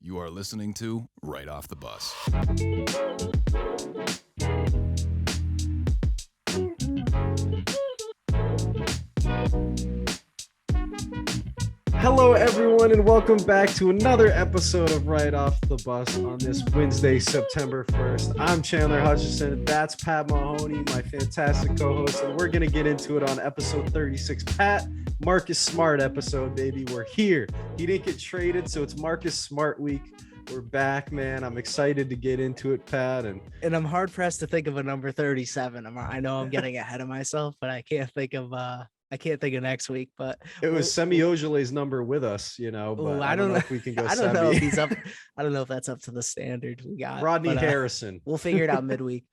You are listening to Right Off the Bus. Hello, everyone, and welcome back to another episode of Right Off the Bus on this Wednesday, September 1st. I'm Chandler Hutchison. That's Pat Mahoney, my fantastic co-host, and we're going to get into it on episode 36. Pat, Marcus Smart episode, baby. We're here. He didn't get traded, so it's Marcus Smart week. We're back, man. I'm excited to get into it, Pat. And I'm hard pressed to think of a number 37. I know I'm getting ahead of myself, but I can't think of next week. But it was Semi Ojule's number with us, you know. But I don't know if we can go. I don't know if he's up. I don't know if that's up to the standard we got. Rodney Harrison. We'll figure it out midweek.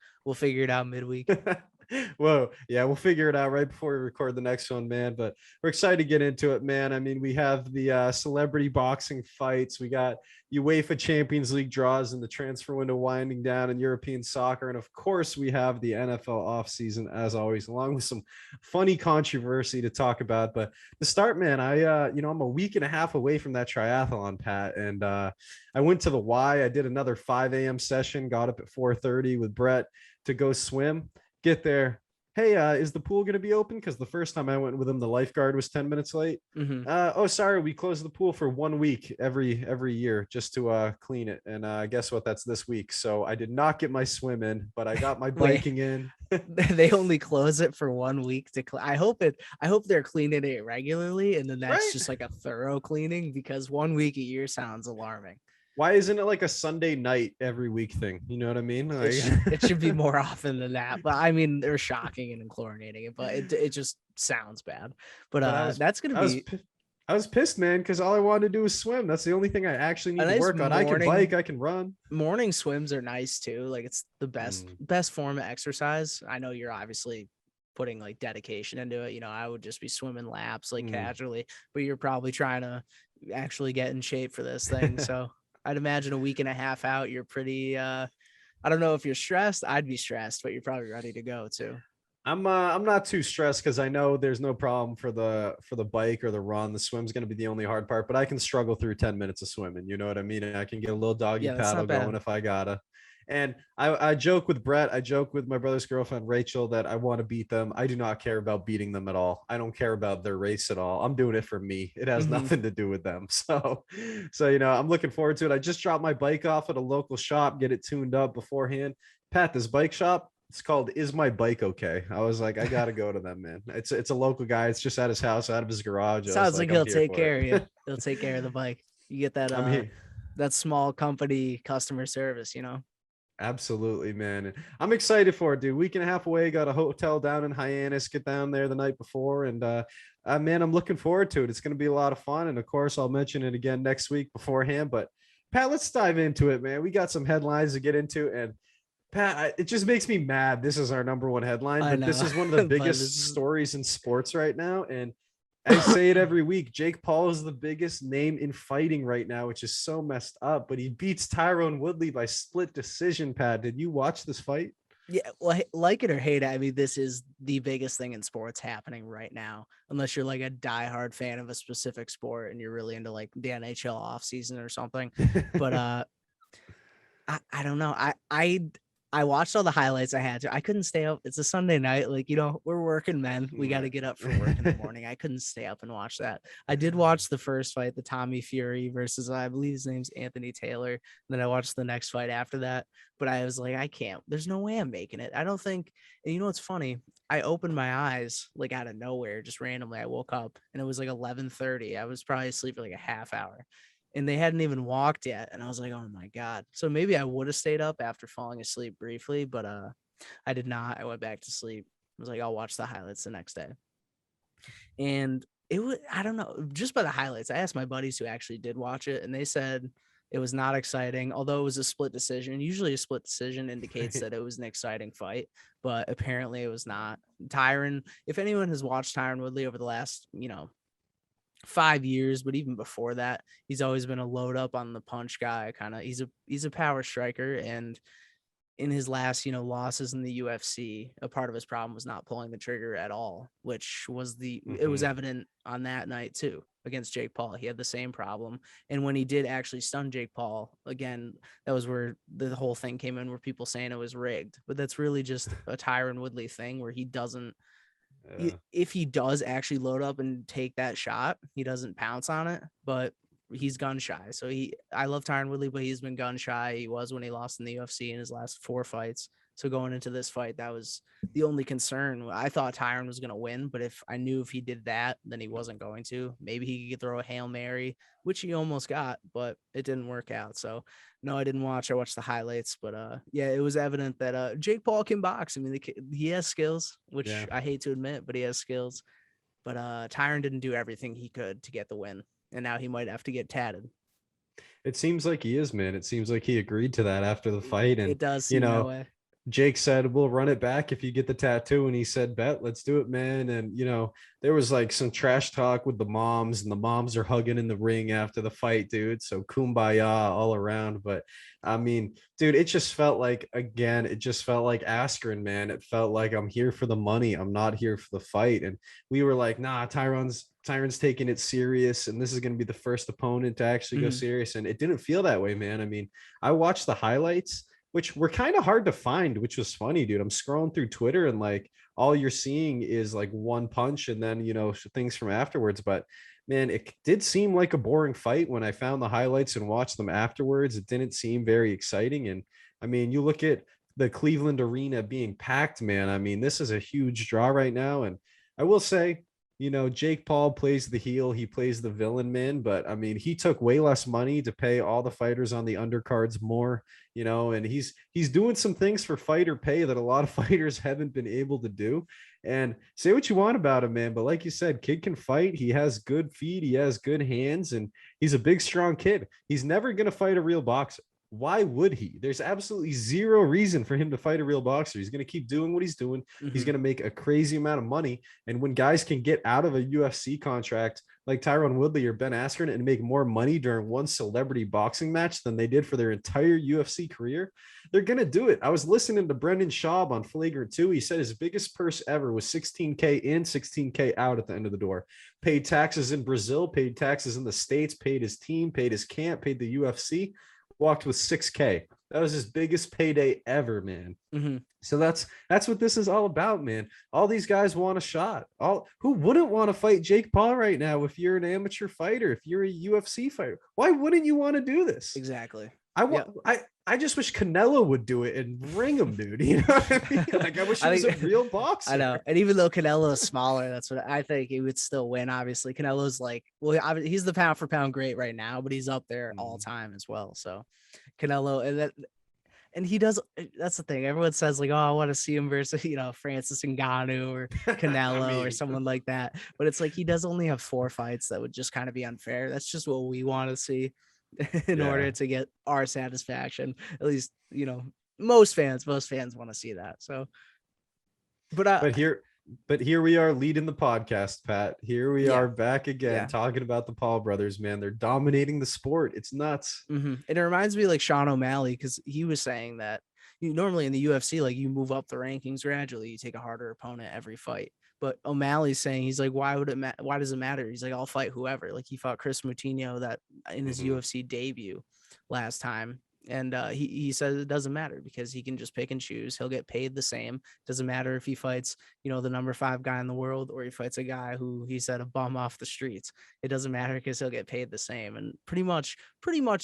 Whoa, yeah, we'll figure it out right before we record the next one, man. But we're excited to get into it, man. I mean, we have the celebrity boxing fights, we got UEFA Champions League draws and the transfer window winding down in European soccer, and of course we have the NFL offseason as always, along with some funny controversy to talk about. But to start, man, I'm a week and a half away from that triathlon, Pat, and I went to the Y. I did another 5 a.m. session, got up at 4:30 with Brett to go swim. Get there. Hey, is the pool going to be open? Because the first time I went with him, the lifeguard was 10 minutes late. Mm-hmm. Oh, sorry. We close the pool for 1 week every year just to clean it. And guess what? That's this week. So I did not get my swim in, but I got my biking in. They only close it for 1 week to I hope they're cleaning it regularly, and then that's just like a thorough cleaning, because 1 week a year sounds alarming. Why isn't it like a Sunday night every week thing? You know what I mean? Like... it should be more often than that. But I mean, they're shocking and chlorinating it, but it just sounds bad. But that's going to be... I was pissed, man, because all I wanted to do was swim. That's the only thing I actually need to work on. I can bike, I can run. Morning swims are nice too. Like, it's the best form of exercise. I know you're obviously putting like dedication into it. You know, I would just be swimming laps like casually, but you're probably trying to actually get in shape for this thing. So I'd imagine a week and a half out, you're pretty, I don't know if you're stressed. I'd be stressed, but you're probably ready to go too. I'm not too stressed because I know there's no problem for the bike or the run. The swim's going to be the only hard part, but I can struggle through 10 minutes of swimming. You know what I mean? I can get a little doggy paddle going if I gotta. And I joke with Brett. I joke with my brother's girlfriend, Rachel, that I want to beat them. I do not care about beating them at all. I don't care about their race at all. I'm doing it for me. It has nothing to do with them. So, you know, I'm looking forward to it. I just dropped my bike off at a local shop, get it tuned up beforehand. Pat, this bike shop, it's called Is My Bike Okay? I was like, I got to go to them, man. It's a local guy. It's just at his house, out of his garage. Sounds like he'll take care of you. He'll take care of the bike. You get that, that small company customer service, you know? Absolutely, man. And I'm excited for it, dude. Week and a half away, got a hotel down in Hyannis, get down there the night before. And man, I'm looking forward to it. It's going to be a lot of fun. And of course, I'll mention it again next week beforehand. But Pat, let's dive into it, man. We got some headlines to get into. And Pat, it just makes me mad. This is our number one headline, but this is one of the biggest stories in sports right now. And I say it every week. Jake Paul is the biggest name in fighting right now, which is so messed up, but he beats Tyron Woodley by split decision. Pat, did you watch this fight? Yeah, well, like it or hate it, I mean, this is the biggest thing in sports happening right now, unless you're like a diehard fan of a specific sport and you're really into like the NHL offseason or something. But I don't know. I watched all the highlights I had to. I couldn't stay up. It's a Sunday night. Like, you know, we're working men. We got to get up for work in the morning. I couldn't stay up and watch that. I did watch the first fight, the Tommy Fury versus, I believe his name's Anthony Taylor. And then I watched the next fight after that. But I was like, I can't. There's no way I'm making it. I don't think. And you know what's funny? I opened my eyes like out of nowhere, just randomly. I woke up and it was like 11:30. I was probably asleep for like a half hour. And they hadn't even walked yet. And I was like, oh my God. So maybe I would have stayed up after falling asleep briefly, but I did not. I went back to sleep. I was like, I'll watch the highlights the next day. And it was, I don't know, just by the highlights, I asked my buddies who actually did watch it, and they said it was not exciting, although it was a split decision. Usually a split decision indicates that it was an exciting fight, but apparently it was not. Tyron, if anyone has watched Tyron Woodley over the last, 5 years, but even before that, he's always been a load up on the punch guy. He's a power striker, and in his last, losses in the UFC, a part of his problem was not pulling the trigger at all, which was it was evident on that night too against Jake Paul. He had the same problem. And when he did actually stun Jake Paul, again, that was where the whole thing came in, where people saying it was rigged. But that's really just a Tyron Woodley thing where he doesn't, if he does actually load up and take that shot, he doesn't pounce on it, but he's gun shy. So I love Tyron Woodley, but he's been gun shy. He was when he lost in the UFC in his last 4 fights. So going into this fight, that was the only concern. I thought Tyron was going to win, but if he did that, then he wasn't going to. Maybe he could throw a Hail Mary, which he almost got, but it didn't work out. So no, I didn't watch. I watched the highlights, but yeah, it was evident that Jake Paul can box. I mean, he has skills, which I hate to admit, but he has skills. But Tyron didn't do everything he could to get the win. And now he might have to get tatted. It seems like he is, man. It seems like he agreed to that after the fight. And it does seem that way. Jake said, we'll run it back if you get the tattoo. And he said, bet, let's do it, man. And, there was like some trash talk with the moms, and the moms are hugging in the ring after the fight, dude. So kumbaya all around. But I mean, dude, it just felt like Askren, man. It felt like I'm here for the money. I'm not here for the fight. And we were like, nah, Tyron's taking it serious, and this is going to be the first opponent to actually go serious. And it didn't feel that way, man. I mean, I watched the highlights, which were kind of hard to find, which was funny, dude. I'm scrolling through Twitter, and like all you're seeing is like one punch and then, things from afterwards. But man, it did seem like a boring fight when I found the highlights and watched them afterwards. It didn't seem very exciting. And I mean, you look at the Cleveland arena being packed, man. I mean, this is a huge draw right now. And I will say, Jake Paul plays the heel, he plays the villain, man. But I mean, he took way less money to pay all the fighters on the undercards more, and he's doing some things for fighter pay that a lot of fighters haven't been able to do. And say what you want about him, man, but like you said, kid can fight. He has good feet, he has good hands, and he's a big, strong kid. He's never going to fight a real boxer. Why would he? There's absolutely zero reason for him to fight a real boxer. He's going to keep doing what he's doing. He's going to make a crazy amount of money. And when guys can get out of a UFC contract like Tyron Woodley or Ben Askren and make more money during one celebrity boxing match than they did for their entire UFC career, they're going to do it. I was listening to Brendan Schaub on Flagrant 2. He said his biggest purse ever was $16K in, $16K out at the end of the door. Paid taxes in Brazil, paid taxes in the States, paid his team, paid his camp, paid the UFC. Walked with $6K. That was his biggest payday ever, man. So that's what this is all about, man. All these guys want a shot. Who wouldn't want to fight Jake Paul right now if you're an amateur fighter, if you're a UFC fighter? Why wouldn't you want to do this? Exactly. I just wish Canelo would do it and ring him, dude. You know what I mean? Like, I wish he was a real boxer. I know. And even though Canelo is smaller, that's what I think he would still win. Obviously, Canelo's like, well, he's the pound for pound great right now, but he's up there all time as well. So Canelo, and he does. That's the thing. Everyone says like, oh, I want to see him versus, Francis Ngannou or Canelo or someone like that. But it's like, he does only have 4 fights. That would just kind of be unfair. That's just what we want to see. In order to get our satisfaction, at least, most fans want to see that. So, but here we are leading the podcast, Pat. Here we are back again talking about the Paul brothers, man. They're dominating the sport. It's nuts. And it reminds me like Sean O'Malley, because he was saying that normally in the UFC, like you move up the rankings gradually, you take a harder opponent every fight. But O'Malley's saying, he's like, why does it matter? He's like, I'll fight whoever. Like he fought Chris Moutinho that in his UFC debut last time. And he says it doesn't matter because he can just pick and choose. He'll get paid the same. Doesn't matter if he fights, the number 5 guy in the world, or he fights a guy who he said a bum off the streets. It doesn't matter because he'll get paid the same. And pretty much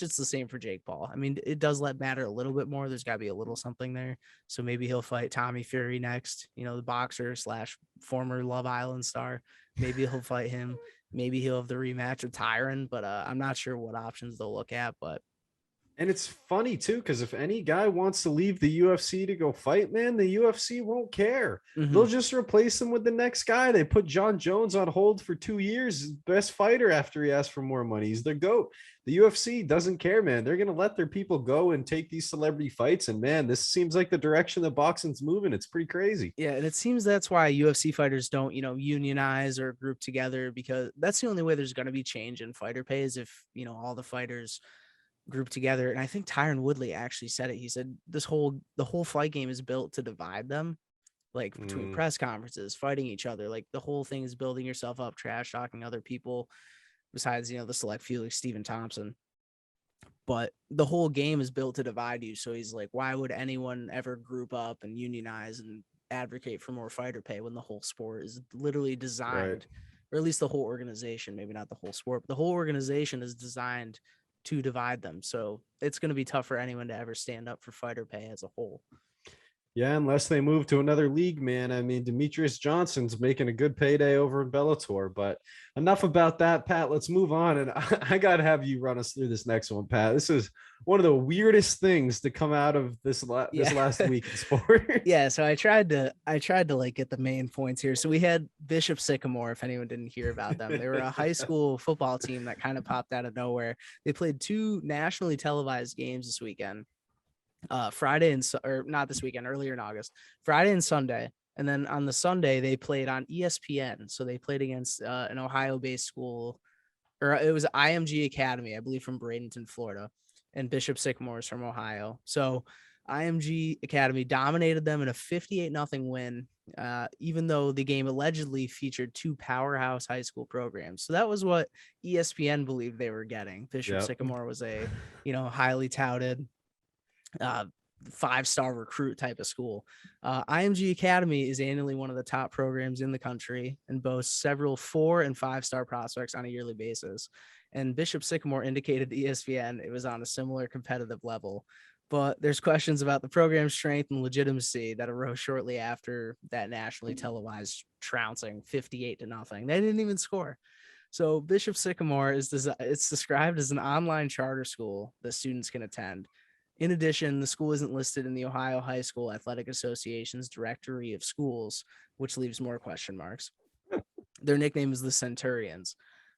it's the same for Jake Paul. I mean, it does matter a little bit more. There's got to be a little something there. So maybe he'll fight Tommy Fury next, the boxer / former Love Island star. Maybe he'll fight him. Maybe he'll have the rematch with Tyron, but I'm not sure what options they'll look at. And it's funny too, because if any guy wants to leave the UFC to go fight, man, the UFC won't care. They'll just replace him with the next guy. They put John Jones on hold for 2 years, best fighter after he asked for more money. He's the GOAT. The UFC doesn't care, man. They're going to let their people go and take these celebrity fights. And man, this seems like the direction that boxing's moving. It's pretty crazy. Yeah. And it seems that's why UFC fighters don't, unionize or group together, because that's the only way there's going to be change in fighter pay is if, all the fighters grouped together. And I think Tyron Woodley actually said it. He said the whole fight game is built to divide them, like between press conferences, fighting each other. Like the whole thing is building yourself up, trash talking other people, besides, the select few like Stephen Thompson. But the whole game is built to divide you. So he's like, why would anyone ever group up and unionize and advocate for more fighter pay when the whole sport is literally designed, or at least the whole organization, maybe not the whole sport, but the whole organization is designed to divide them. So it's going to be tough for anyone to ever stand up for fighter pay as a whole. Yeah, unless they move to another league, man. I mean, Demetrius Johnson's making a good payday over in Bellator, but enough about that, Pat. Let's move on. And I got to have you run us through this next one, Pat. This is one of the weirdest things to come out of this last week in sport. Yeah. So I tried to like get the main points here. So we had Bishop Sycamore, if anyone didn't hear about them. They were a high school football team that kind of popped out of nowhere. They played 2 nationally televised games this weekend. Friday or not this weekend, earlier in August, Friday and Sunday. And then on the Sunday, they played on ESPN. So they played against an Ohio-based school, or it was IMG Academy, I believe, from Bradenton, Florida, and Bishop Sycamore is from Ohio. So IMG Academy dominated them in a 58-0 win, even though the game allegedly featured 2 powerhouse high school programs. So that was what ESPN believed they were getting. Bishop Sycamore was a, highly touted 5-star recruit type of school. IMG Academy is annually one of the top programs in the country and boasts several 4- and 5-star prospects on a yearly basis. And Bishop Sycamore indicated to ESPN it was on a similar competitive level. But there's questions about the program's strength and legitimacy that arose shortly after that nationally televised trouncing 58-0. They didn't even score. So Bishop Sycamore it's described as an online charter school that students can attend. In addition, the school isn't listed in the Ohio High School Athletic Association's directory of schools, which leaves more question marks. Their nickname is the Centurions.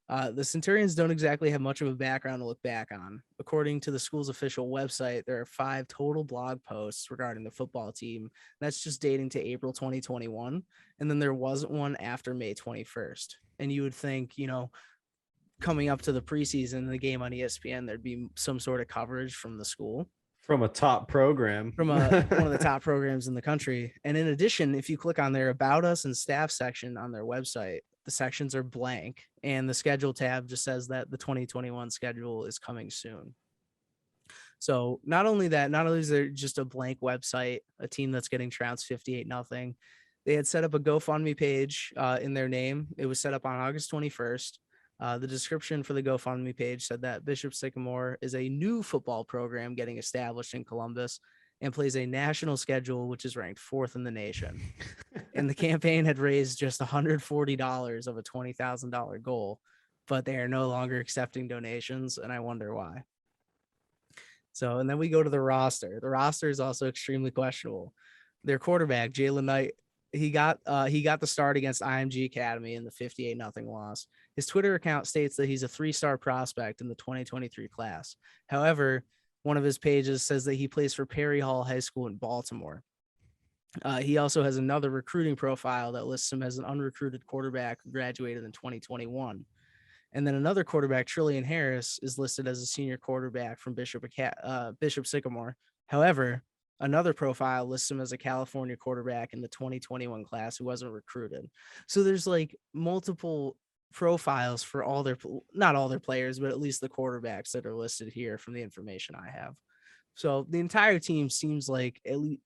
The Centurions don't exactly have much of a background to look back on. According to the school's official website, there are 5 total blog posts regarding the football team. That's just dating to April 2021. And then there wasn't one after May 21st. And you would think, coming up to the preseason, the game on ESPN, there'd be some sort of coverage from the school. From a top program. From one of the top programs in the country. And in addition, if you click on their About Us and Staff section on their website, the sections are blank. And the schedule tab just says that the 2021 schedule is coming soon. So not only is there just a blank website, a team that's getting trounced 58-0, they had set up a GoFundMe page in their name. It was set up on August 21st. The description for the GoFundMe page said that Bishop Sycamore is a new football program getting established in Columbus and plays a national schedule, which is ranked 4th in the nation. And the campaign had raised just $140 of a $20,000 goal, but they are no longer accepting donations, and I wonder why. So, and then we go to the roster. The roster is also extremely questionable. Their quarterback, Jalen Knight, he got the start against IMG Academy in the 58-0 loss. His Twitter account states that he's a 3-star prospect in the 2023 class. However, one of his pages says that he plays for Perry Hall High School in Baltimore. He also has another recruiting profile that lists him as an unrecruited quarterback who graduated in 2021. And then another quarterback, Trillian Harris, is listed as a senior quarterback from Bishop Sycamore. However, another profile lists him as a California quarterback in the 2021 class who wasn't recruited. So there's like multiple profiles for not all their players, but at least the quarterbacks that are listed here from the information I have. So the entire team seems like at least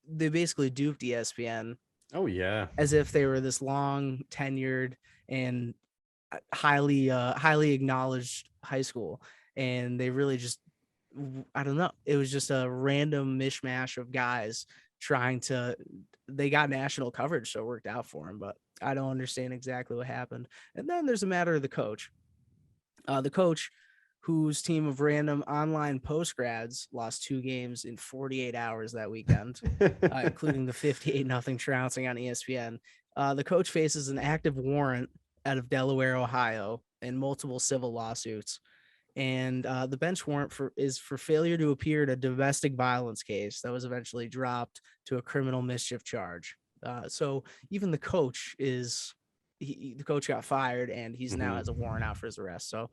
they basically duped ESPN. Oh yeah. As if they were this long tenured and highly acknowledged high school. And they really just, I don't know. It was just a random mishmash of guys they got national coverage, so it worked out for them, but I don't understand exactly what happened. And then there's a matter of the coach. The coach, whose team of random online post-grads lost 2 games in 48 hours that weekend, including the 58-0 trouncing on ESPN. The coach faces an active warrant out of Delaware, Ohio, and multiple civil lawsuits. And the bench warrant is for failure to appear in a domestic violence case that was eventually dropped to a criminal mischief charge. So even the coach the coach got fired, and he's now has a warrant out for his arrest. So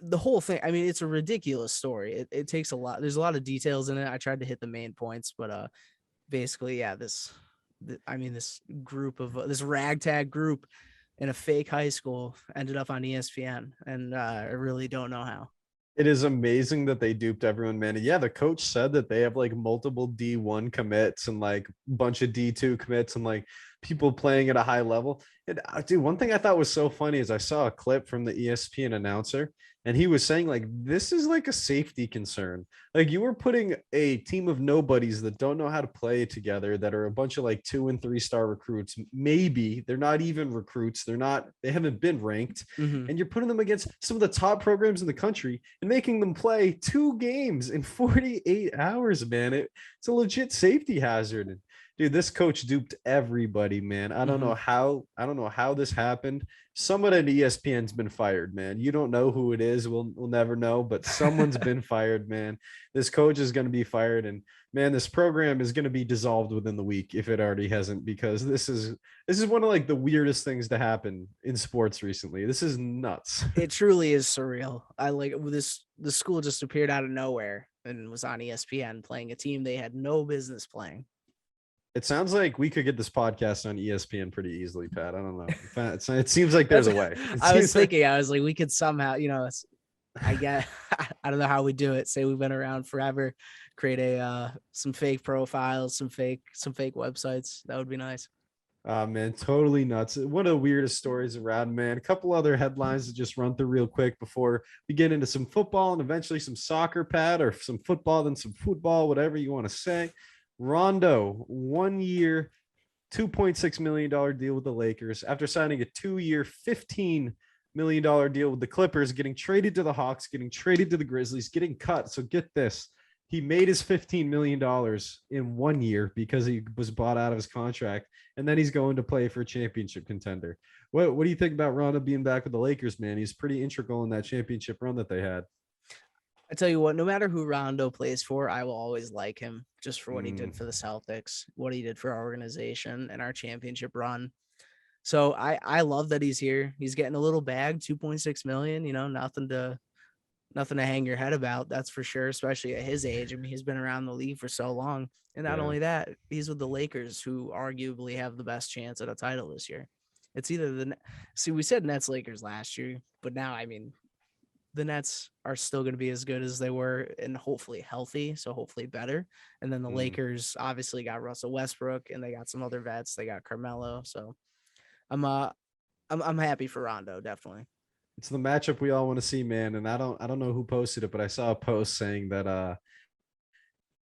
the whole thing, I mean, it's a ridiculous story. It takes a lot. There's a lot of details in it. I tried to hit the main points, but basically, yeah, this group of this ragtag group in a fake high school ended up on ESPN, and I really don't know how. It is amazing that they duped everyone, man. And yeah, the coach said that they have like multiple D1 commits and like a bunch of D2 commits and like people playing at a high level. And dude, one thing I thought was so funny is I saw a clip from the ESPN announcer, and he was saying like this is like a safety concern. Like you were putting a team of nobodies that don't know how to play together, that are a bunch of like 2 and 3 star recruits. Maybe they're not even recruits. They haven't been ranked. And you're putting them against some of the top programs in the country and making them play 2 games in 48 hours, man. It's a legit safety hazard. And dude, this coach duped everybody, man. I don't know how this happened. Someone at ESPN's been fired, man. You don't know who it is. We'll never know, but someone's been fired, man. This coach is going to be fired, and man, this program is going to be dissolved within the week if it already hasn't, because this is one of like the weirdest things to happen in sports recently. This is nuts. It truly is surreal. The school just appeared out of nowhere and was on ESPN playing a team they had no business playing. It sounds like we could get this podcast on ESPN pretty easily, Pat. I don't know. It seems like there's a way. I was like, we could somehow, I don't know how we do it. Say we've been around forever, create some fake profiles, some fake websites. That would be nice. Man, totally nuts. One of the weirdest stories around, man. A couple other headlines to just run through real quick before we get into some football and eventually some soccer, Pat, or some football, then some football, whatever you want to say. Rondo, 1 year, $2.6 million deal with the Lakers after signing a 2-year, $15 million deal with the Clippers, getting traded to the Hawks, getting traded to the Grizzlies, getting cut. So get this. He made his $15 million in 1 year because he was bought out of his contract, and then he's going to play for a championship contender. What do you think about Rondo being back with the Lakers, man? He's pretty integral in that championship run that they had. I tell you what, no matter who Rondo plays for, I will always like him just for what he did for the Celtics, what he did for our organization and our championship run. So I love that he's here. He's getting a little bag, 2.6 million, nothing to hang your head about. That's for sure, especially at his age. I mean, he's been around the league for so long. And not only that, he's with the Lakers, who arguably have the best chance at a title this year. It's either we said Nets Lakers last year, but now, I mean, the Nets are still going to be as good as they were and hopefully healthy. So hopefully better. And then the Lakers obviously got Russell Westbrook, and they got some other vets. They got Carmelo. So I'm happy for Rondo. Definitely. It's the matchup we all want to see, man. And I don't know who posted it, but I saw a post saying that,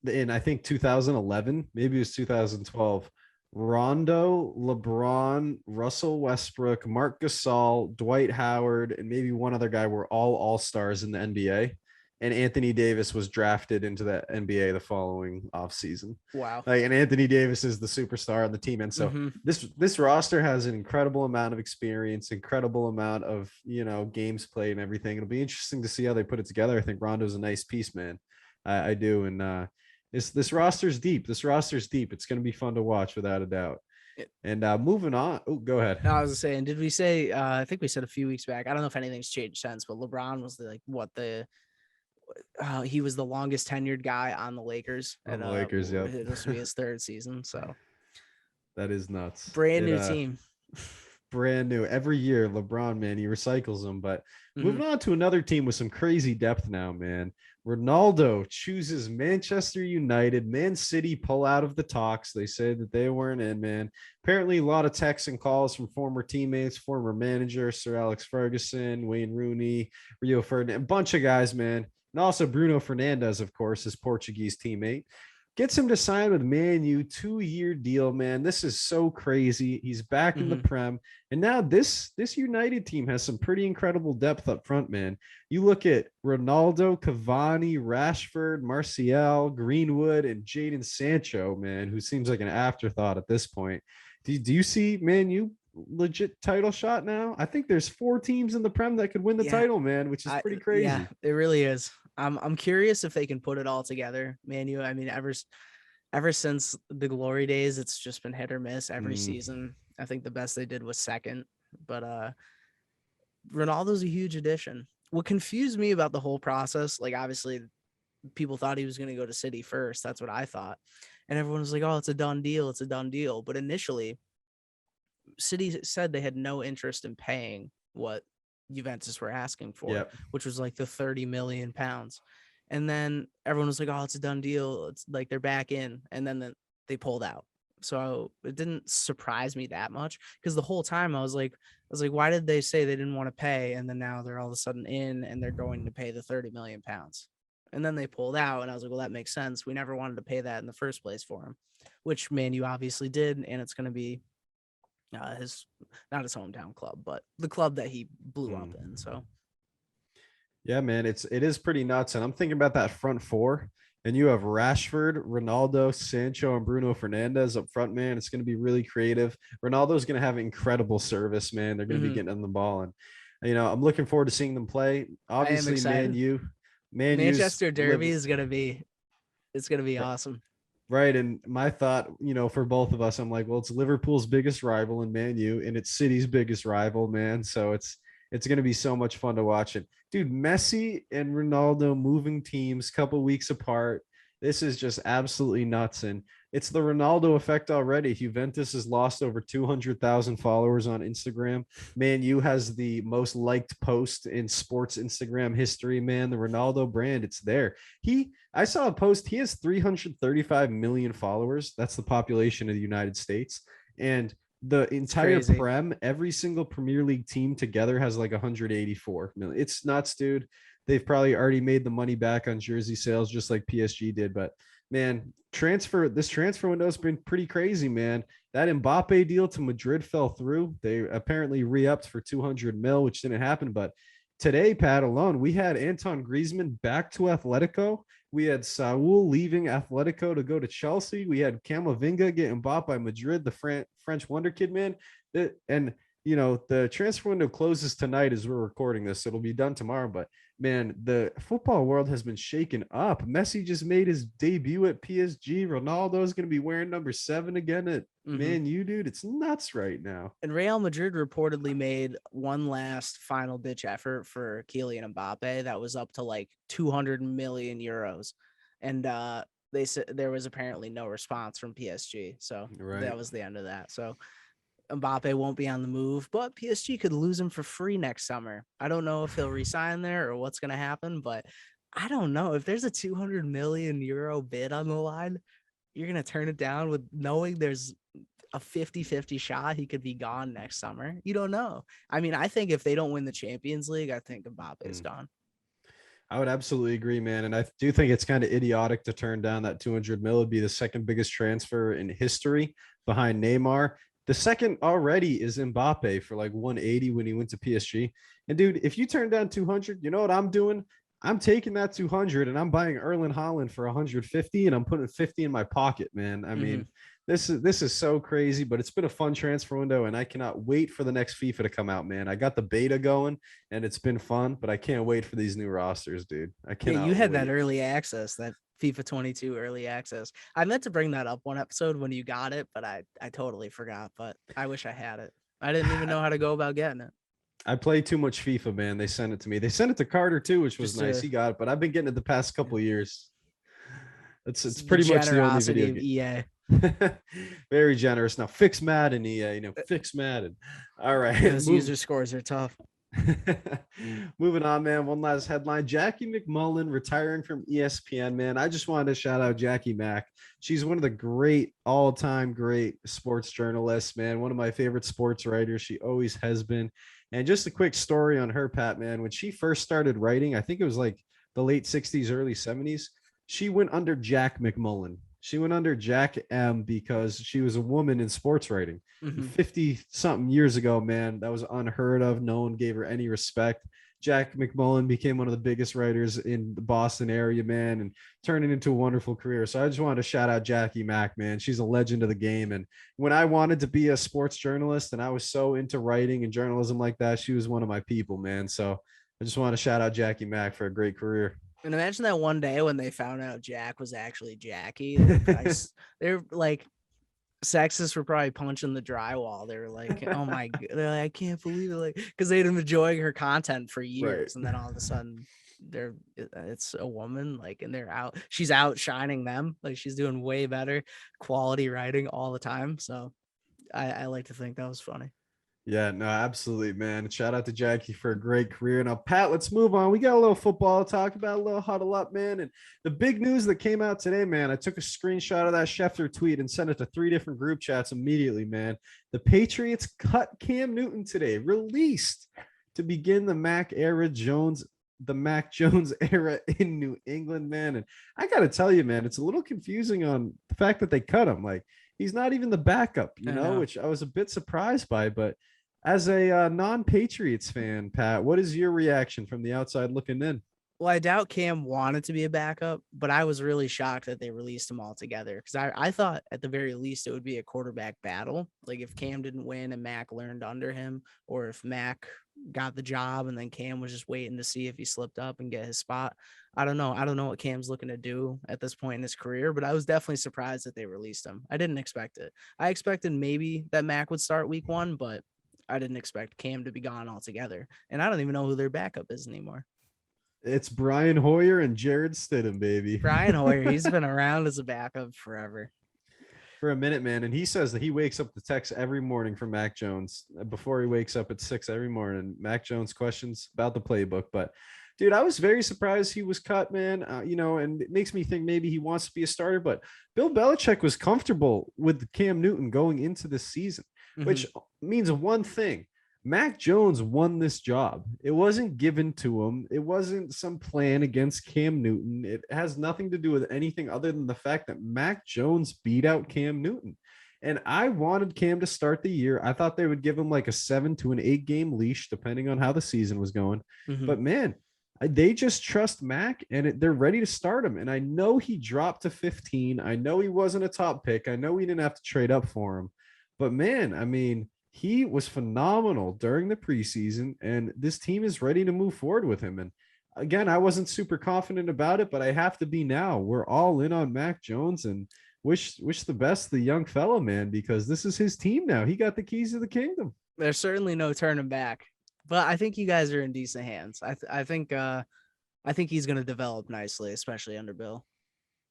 in I think 2011, maybe it was 2012, Rondo, LeBron, Russell Westbrook, Marc Gasol, Dwight Howard, and maybe one other guy were all all-stars in the NBA. And Anthony Davis was drafted into the NBA the following offseason. Wow. And Anthony Davis is the superstar on the team. And so this roster has an incredible amount of experience, incredible amount of, games played and everything. It'll be interesting to see how they put it together. I think Rondo's a nice piece, man. I do. And this roster's deep. It's going to be fun to watch without a doubt. And moving on. Oh, go ahead. No, I was saying, did we say, I think we said a few weeks back, I don't know if anything's changed since, but LeBron was he was the longest tenured guy on the Lakers. On the Lakers, yeah. This will be his 3rd season. So that is nuts. Brand new team. Brand new. Every year, LeBron, man, he recycles them. But moving on to another team with some crazy depth now, man. Ronaldo chooses Manchester United. Man City pull out of the talks. They said that they weren't in, man. Apparently, a lot of texts and calls from former teammates, former manager, Sir Alex Ferguson, Wayne Rooney, Rio Ferdinand, a bunch of guys, man. And also Bruno Fernandes, of course, his Portuguese teammate. Gets him to sign with Man U, 2-year deal, man. This is so crazy. He's back in the Prem. And now this United team has some pretty incredible depth up front, man. You look at Ronaldo, Cavani, Rashford, Martial, Greenwood, and Jadon Sancho, man, who seems like an afterthought at this point. Do you see Man U legit title shot now? I think there's 4 teams in the Prem that could win the title, man, which is pretty crazy. Yeah, it really is. I'm curious if they can put it all together. Man U, I mean, ever since the glory days, it's just been hit or miss every season. I think the best they did was 2nd, but Ronaldo's a huge addition. what confused me about the whole process, like obviously people thought he was going to go to City first. That's what I thought. And everyone was like, oh, it's a done deal. It's a done deal. But initially, City said they had no interest in paying what Juventus were asking for, which was like the 30 million pounds. And then everyone was like, oh, it's a done deal. It's like they're back in. And then they pulled out. So it didn't surprise me that much, because the whole time I was like, why did they say they didn't want to pay? And then now they're all of a sudden in and they're going to pay the 30 million pounds. And then they pulled out, and I was like, well, that makes sense. We never wanted to pay that in the first place for him, which Man U obviously did. And it's going to be not his hometown club, but the club that he blew up in. So yeah, man, it is pretty nuts. And I'm thinking about that front four, and you have Rashford, Ronaldo, Sancho, and Bruno Fernandes up front, man. It's going to be really creative. Ronaldo's going to have incredible service, man. They're going to be getting on the ball, and I'm looking forward to seeing them play. Obviously, Manchester Derby is going to be awesome. Right. And my thought, for both of us, I'm like, well, it's Liverpool's biggest rival in Man U, and it's City's biggest rival, man. So it's going to be so much fun to watch it. Dude, Messi and Ronaldo moving teams couple weeks apart. This is just absolutely nuts. And it's the Ronaldo effect already. Juventus has lost over 200,000 followers on Instagram. Man U has the most liked post in sports Instagram history, man. The Ronaldo brand, it's there. I saw a post. He has 335 million followers. That's the population of the United States. And the entire Prem, every single Premier League team together has like 184 million. It's nuts, dude. They've probably already made the money back on jersey sales, just like PSG did. But man, this transfer window has been pretty crazy, man. That Mbappe deal to Madrid fell through. They apparently re-upped for 200 mil, which didn't happen. But today, Pat, alone, we had Anton Griezmann back to Atletico. We had Saul leaving Atletico to go to Chelsea. We had Camavinga getting bought by Madrid, the French wonder kid, man. And the transfer window closes tonight as we're recording this. So it'll be done tomorrow. But man, the football world has been shaken up. Messi just made his debut at PSG. Ronaldo is going to be wearing number 7 again at Man U, dude. It's nuts right now. And Real Madrid reportedly made one last final ditch effort for Kylian Mbappe that was up to like 200 million euros. And they said there was apparently no response from PSG. So that was the end of that. So Mbappe won't be on the move, but PSG could lose him for free next summer. I don't know if he'll resign there or what's going to happen, but I don't know. If there's a 200 million euro bid on the line, you're going to turn it down with knowing there's a 50-50 shot he could be gone next summer. You don't know. I mean, I think if they don't win the Champions League, I think Mbappe is gone. I would absolutely agree, man. And I do think it's kind of idiotic to turn down that 200 mil. It'd be the second biggest transfer in history behind Neymar. The second already is Mbappe for like 180 when he went to PSG. And dude, if you turn down 200, you know what I'm doing? I'm taking that 200 and I'm buying Erling Haaland for 150 and I'm putting 50 in my pocket, man. I mean, this is so crazy, but it's been a fun transfer window and I cannot wait for the next FIFA to come out, man. I got the beta going and it's been fun, but I can't wait for these new rosters, dude. I cannot. Yeah, you had that early access, that FIFA 22 early access. I meant to bring that up one episode when you got it, but I totally forgot, but I wish I had it. I didn't even know how to go about getting it. I play too much FIFA, man. They sent it to me. They sent it to Carter too, which was nice. He got it, but I've been getting it the past couple of years. It's pretty much the only video game. EA. Very generous. Now fix Madden, EA. Fix Madden. All right. Those user scores are tough. Moving on, man. One last headline. Jackie Mcmullen retiring from ESPN, man. I just wanted to shout out Jackie Mack. She's one of the all-time great sports journalists, man. One of my favorite sports writers. She always has been. And just a quick story on her, Pat, man. When she first started writing, I think it was like the late 60s, early 70s, she went under Jack Mcmullen. She went under Jack M because she was a woman in sports writing. 50-something years ago, man, that was unheard of. No one gave her any respect. Jack Mcmullen became one of the biggest writers in the Boston area, man, and turned it into a wonderful career. So I just wanted to shout out Jackie Mack, man. She's a legend of the game. And when I wanted to be a sports journalist and I was so into writing and journalism like that, she was one of my people, man. So I just want to shout out Jackie Mack for a great career. And imagine that one day when they found out Jack was actually Jackie. They're like, Sexists were probably punching the drywall. They were like, "Oh my god!" They're like, "I can't believe it!" Like, because they'd been enjoying her content for years, and then all of a sudden, it's a woman, like, and she's outshining them. Like, she's doing way better quality writing all the time. So, I like to think that was funny. Yeah, no, absolutely, man. Shout out to Jackie for a great career. Now, Pat, let's move on. We got a little football to talk about, a little huddle up, man. And the big news that came out today, man, I took a screenshot of that Schefter tweet and sent it to 3 different group chats immediately, man. The Patriots cut Cam Newton today, released to begin the Mac Jones era in New England, man. And I got to tell you, man, it's a little confusing on the fact that they cut him. Like, he's not even the backup, you know, which I was a bit surprised by, but as a non-Patriots fan, Pat, what is your reaction from the outside looking in? Well, I doubt Cam wanted to be a backup, but I was really shocked that they released him all together because I thought at the very least it would be a quarterback battle. Like if Cam didn't win and Mac learned under him, or if Mac got the job and then Cam was just waiting to see if he slipped up and get his spot. I don't know. I don't know what Cam's looking to do at this point in his career, but I was definitely surprised that they released him. I didn't expect it. I expected maybe that Mac would start week 1, but I didn't expect Cam to be gone altogether. And I don't even know who their backup is anymore. It's Brian Hoyer and Jared Stidham, baby. Brian Hoyer, he's been around as a backup forever. For a minute, man. And he says that he wakes up to text every morning from Mac Jones before he wakes up at 6 every morning. Mac Jones questions about the playbook. But, dude, I was very surprised he was cut, man. And it makes me think maybe he wants to be a starter. But Bill Belichick was comfortable with Cam Newton going into this season, which means one thing. Mac Jones won this job. It wasn't given to him. It wasn't some plan against Cam Newton. It has nothing to do with anything other than the fact that Mac Jones beat out Cam Newton. And I wanted Cam to start the year. I thought they would give him like a 7 to an 8 game leash, depending on how the season was going. But man, they just trust Mac and they're ready to start him. And I know he dropped to 15. I know he wasn't a top pick. I know we didn't have to trade up for him. But man, I mean, he was phenomenal during the preseason, and this team is ready to move forward with him. And again, I wasn't super confident about it, but I have to be now. We're all in on Mac Jones and wish the best to the young fellow, man, because this is his team now. He got the keys to the kingdom. There's certainly no turning back, but I think you guys are in decent hands. I think he's going to develop nicely, especially under Bill.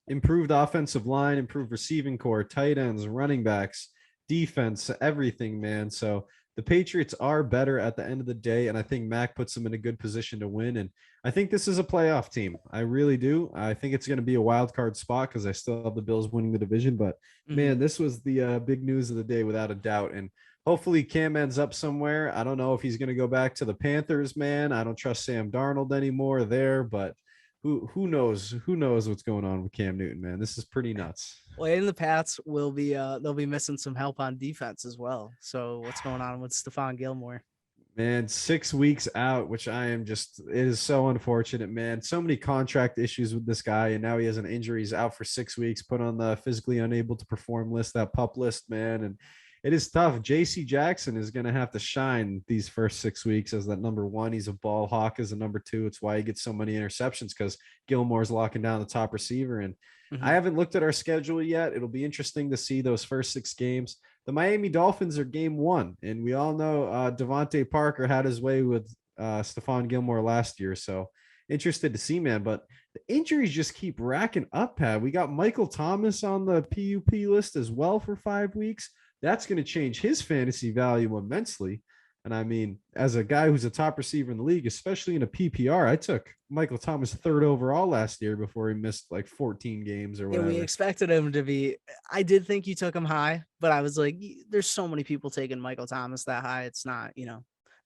Improved offensive line, improved receiving core, tight ends, running backs, defense, everything, man. So the Patriots are better at the end of the day, and I think Mac puts them in a good position to win. And I think this is a playoff team. I really do. I think it's going to be a wild card spot because I still have the Bills winning the division. But man, this was the big news of the day without a doubt. And hopefully Cam ends up somewhere. I don't know if he's going to go back to the Panthers, man. I don't trust Sam Darnold anymore there, but who knows what's going on with Cam Newton, man. This is pretty nuts. Well, in the Pats will be they'll be missing some help on defense as well. So what's going on with Stephon Gilmore? Man, 6 weeks out, which it is so unfortunate, man. So many contract issues with this guy, and now he has an injury. He's out for 6 weeks, put on the physically unable to perform list, that PUP list, man. And it is tough. JC Jackson is going to have to shine these first 6 weeks as that number 1. He's a ball hawk as a number 2. It's why he gets so many interceptions, because Gilmore's locking down the top receiver. And I haven't looked at our schedule yet. It'll be interesting to see those first 6 games. The Miami Dolphins are game 1, and we all know Devontae Parker had his way with Stephon Gilmore last year. So interested to see, man. But the injuries just keep racking up, Pat. We got Michael Thomas on the PUP list as well for 5 weeks. That's going to change his fantasy value immensely. And I mean, as a guy who's a top receiver in the league, especially in a PPR, I took Michael Thomas 3rd overall last year before he missed like 14 games or whatever. Yeah, we expected him to be. I did think you took him high, but I was like, there's so many people taking Michael Thomas that high. It's not,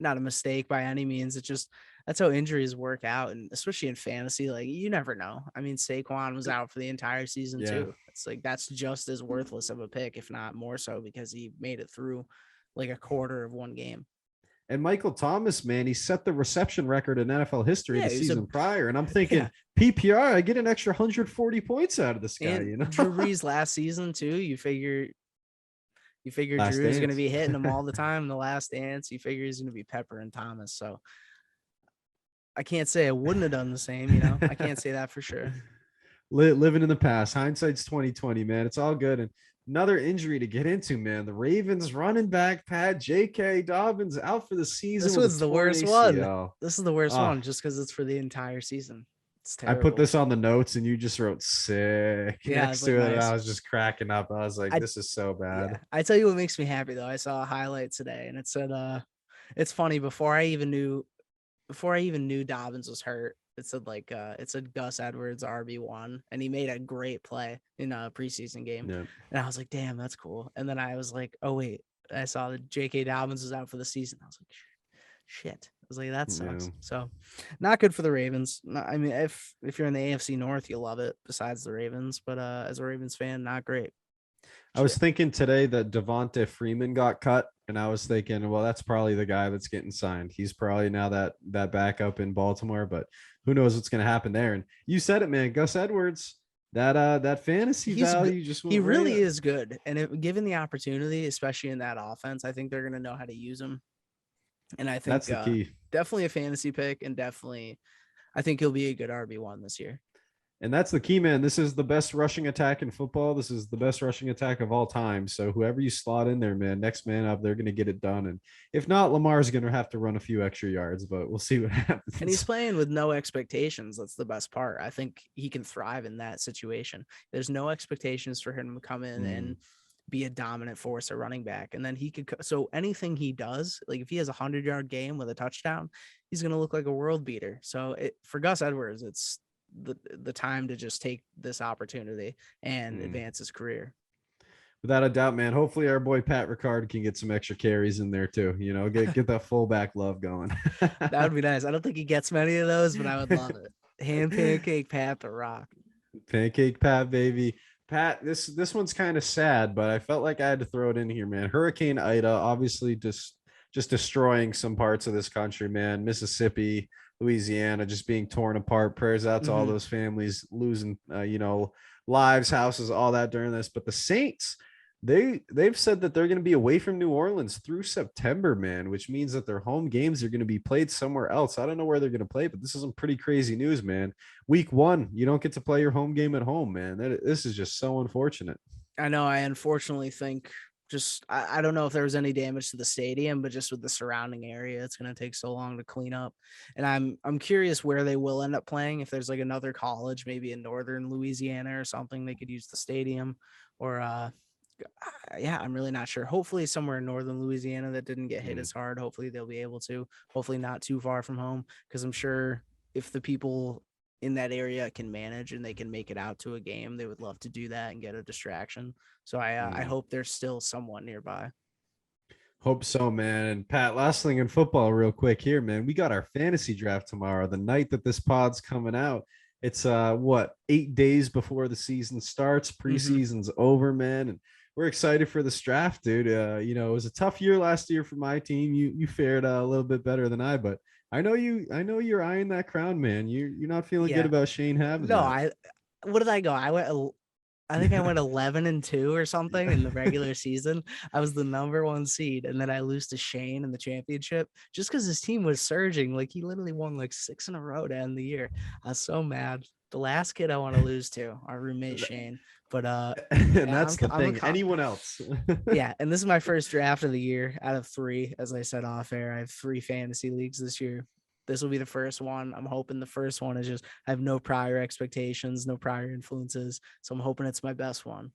not a mistake by any means. It's just, that's how injuries work out. And especially in fantasy, like you never know. I mean, Saquon was out for the entire season too. It's like, that's just as worthless of a pick, if not more so, because he made it through like a quarter of one game. And Michael Thomas, man, he set the reception record in NFL history the season prior. And I'm thinking, PPR, I get an extra 140 points out of this guy. And Drew Brees last season too. You figure Drew's going to be hitting him all the time in the last dance. You figure he's going to be peppering Thomas. So I can't say I wouldn't have done the same. I can't say that for sure. Living in the past, hindsight's 2020, man. It's all good. And another injury to get into, man. The Ravens running back, Pat J.K. Dobbins out for the season. This was the worst ACL. one. This is the worst one just because it's for the entire season. It's terrible. I put this on the notes and you just wrote sick next to it. Nice. I was just cracking up. I was like, this is so bad. Yeah. I tell you what makes me happy though. I saw a highlight today and it said, it's funny, before I even knew Dobbins was hurt, it said it said Gus Edwards RB1 and he made a great play in a preseason game. Yeah. And I was like, damn, that's cool. And then I was like, oh wait, I saw that J.K. Dobbins was out for the season. I was like, shit. I was like, that sucks. Yeah. So not good for the Ravens. I mean, if you're in the AFC North, you love it besides the Ravens, but as a Ravens fan, not great. I was thinking today that Devonta Freeman got cut, and I was thinking, well, that's probably the guy that's getting signed. He's probably now that backup in Baltimore, but who knows what's going to happen there. And you said it, man, Gus Edwards, that fantasy value he really is good. And given the opportunity, especially in that offense, I think they're going to know how to use him. And I think that's the key. Definitely a fantasy pick, and definitely I think he'll be a good RB1 this year. And that's the key, man. This is the best rushing attack in football. This is the best rushing attack of all time. So whoever you slot in there, man, next man up, they're going to get it done. And if not, Lamar's going to have to run a few extra yards, but we'll see what happens. And he's playing with no expectations. That's the best part. I think he can thrive in that situation. There's no expectations for him to come in and be a dominant force at running back. And then he could, so anything he does, like if he has a 100-yard game with a touchdown, he's going to look like a world beater. So for Gus Edwards, it's the time to just take this opportunity and advance his career. Without a doubt, man. Hopefully our boy Pat Ricard can get some extra carries in there too. You know, get that fullback love going. That would be nice. I don't think he gets many of those, but I would love it. Hand pancake Pat the Rock. Pancake Pat, baby. Pat, this one's kind of sad, but I felt like I had to throw it in here, man. Hurricane Ida, obviously just destroying some parts of this country, man. Mississippi, Louisiana, just being torn apart. Prayers out to all those families losing, lives, houses, all that during this. But the Saints, they've said that they're going to be away from New Orleans through September, man, which means that their home games are going to be played somewhere else. I don't know where they're going to play, but this is some pretty crazy news, man. Week 1, you don't get to play your home game at home, man. This is just so unfortunate. I know. I unfortunately think I don't know if there was any damage to the stadium, but just with the surrounding area, it's going to take so long to clean up. And I'm curious where they will end up playing. If there's like another college, maybe in northern Louisiana or something, they could use the stadium. Or I'm really not sure. Hopefully somewhere in northern Louisiana that didn't get hit as hard. Hopefully they'll be able to. Hopefully not too far from home, because I'm sure if the people in that area can manage and they can make it out to a game, they would love to do that and get a distraction. So I hope there's still somewhat nearby. Hope so, man. And Pat, last thing in football real quick here, man, we got our fantasy draft tomorrow, the night that this pod's coming out. It's 8 days before the season starts. Preseason's over, man. And we're excited for this draft, dude. It was a tough year last year for my team. You fared a little bit better than I, but I know you're eyeing that crown, man. You're not feeling good about Shane having that. What did I go? I think I went 11-2 or something in the regular season. I was the number 1 seed, and then I lose to Shane in the championship just because his team was surging. Like he literally won like 6 in a row to end the year. I was so mad. The last kid I want to lose to, our roommate Shane. But and that's the thing. Anyone else? Yeah, and this is my first draft of the year out of 3. As I said off air, I have 3 fantasy leagues this year. This will be the first one. I'm hoping the first one is just I have no prior expectations, no prior influences, so I'm hoping it's my best one.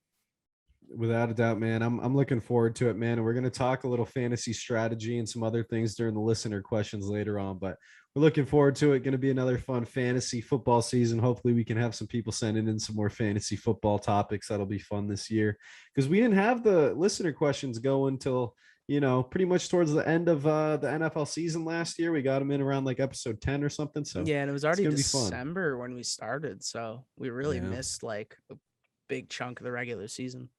Without a doubt, man. I'm looking forward to it, man. And we're going to talk a little fantasy strategy and some other things during the listener questions later on, but we're looking forward to it. Going to be another fun fantasy football season. Hopefully we can have some people sending in some more fantasy football topics. That'll be fun this year because we didn't have the listener questions go until, pretty much towards the end of the NFL season last year. We got them in around like episode 10 or something. So yeah, and it was already December when we started. So we really missed like a big chunk of the regular season.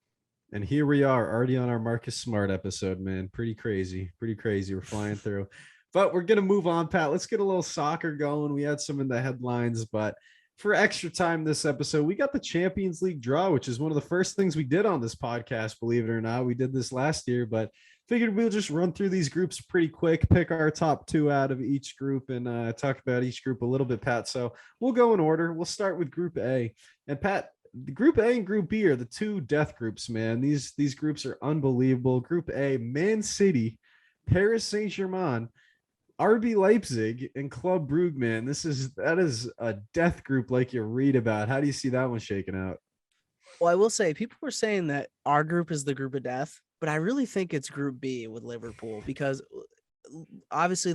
And here we are already on our Marcus Smart episode, man. Pretty crazy. We're flying through. But we're going to move on, Pat. Let's get a little soccer going. We had some in the headlines, but for extra time this episode, we got the Champions League draw, which is one of the first things we did on this podcast, believe it or not. We did this last year, but figured we'll just run through these groups pretty quick, pick our top 2 out of each group, and talk about each group a little bit, Pat. So we'll go in order. We'll start with Group A. And Pat, the Group A and Group B are the two death groups, man. These groups are unbelievable. Group A, Man City, Paris Saint-Germain, RB Leipzig, and Club Brugge, man. That is a death group like you read about. How do you see that one shaking out? Well, I will say people were saying that our group is the group of death, but I really think it's Group B with Liverpool because obviously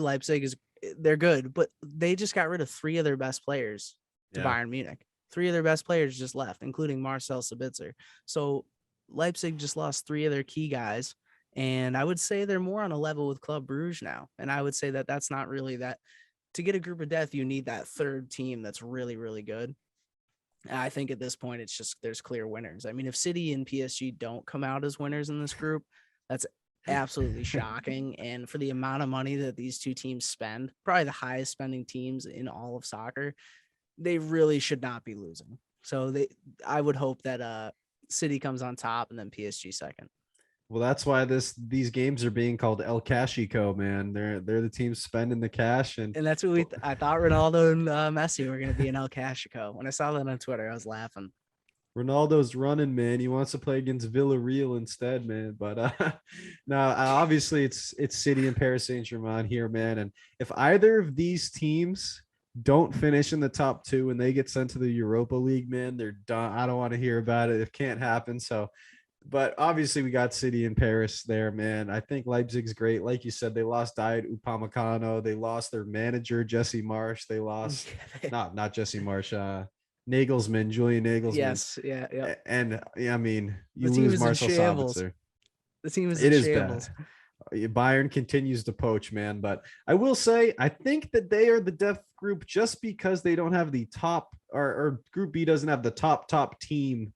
they're good, but they just got rid of 3 of their best players to Bayern Munich. 3 of their best players just left, including Marcel Sabitzer. So Leipzig just lost 3 of their key guys, and I would say they're more on a level with Club Brugge now. And I would say that that's not really that. To get a group of death, you need that third team that's really, really good. And I think at this point, it's just there's clear winners. I mean, if City and PSG don't come out as winners in this group, that's absolutely shocking. And for the amount of money that these two teams spend, probably the highest spending teams in all of soccer, they really should not be losing. So I would hope that City comes on top and then PSG second. Well, that's why these games are being called El Cashico, man. They're the team spending the cash, and that's what I thought Ronaldo and Messi were going to be in El Cashico. When I saw that on Twitter, I was laughing. Ronaldo's running, man. He wants to play against Villarreal instead, man. But now, obviously, it's City and Paris Saint-Germain here, man. And if either of these teams don't finish in the top 2 and they get sent to the Europa League, man, they're done. I don't want to hear about it. It can't happen. So. But obviously we got City and Paris there, man. I think Leipzig's great. Like you said, they lost Diet Upamecano. They lost their manager, Jesse Marsch. They lost not Jesse Marsch, Nagelsmann, Julian Nagelsmann. Yes, yeah. And I mean, you lose Marcel Sabitzer. The team is in shambles. Bad. Bayern continues to poach, man. But I will say, I think that they are the death group just because they don't have the top, or Group B doesn't have the top team.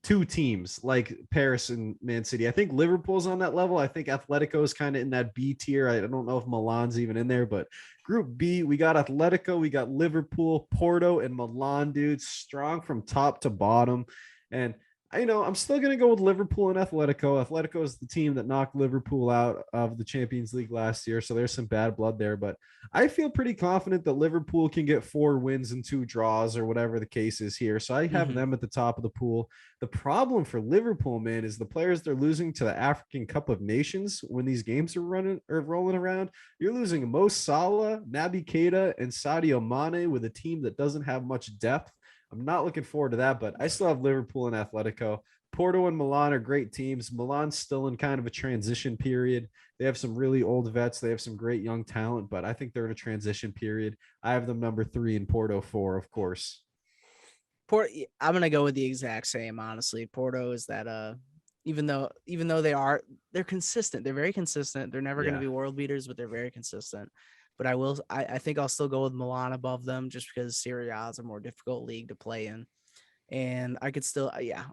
2 teams like Paris and Man City. I think Liverpool's on that level. I think Atletico is kind of in that B tier. I don't know if Milan's even in there, but Group B, we got Atletico, we got Liverpool, Porto, and Milan, dude, strong from top to bottom. And I'm still going to go with Liverpool and Atletico. Atletico is the team that knocked Liverpool out of the Champions League last year, so there's some bad blood there. But I feel pretty confident that Liverpool can get 4 wins and 2 draws or whatever the case is here. So I have them at the top of the pool. The problem for Liverpool, man, is the players they're losing to the African Cup of Nations when these games are rolling around. You're losing Mo Salah, Naby Keita, and Sadio Mane with a team that doesn't have much depth. I'm not looking forward to that, but I still have Liverpool and Atletico. Porto and Milan are great teams. Milan's still in kind of a transition period. They have some really old vets. They have some great young talent, but I think they're in a transition period. I have them number 3 and Porto 4, of course. I'm going to go with the exact same, honestly. Porto is that even though they're consistent. They're very consistent. They're never going to be world beaters, but they're very consistent. But I think I'll still go with Milan above them just because Serie A is a more difficult league to play in. And I could still,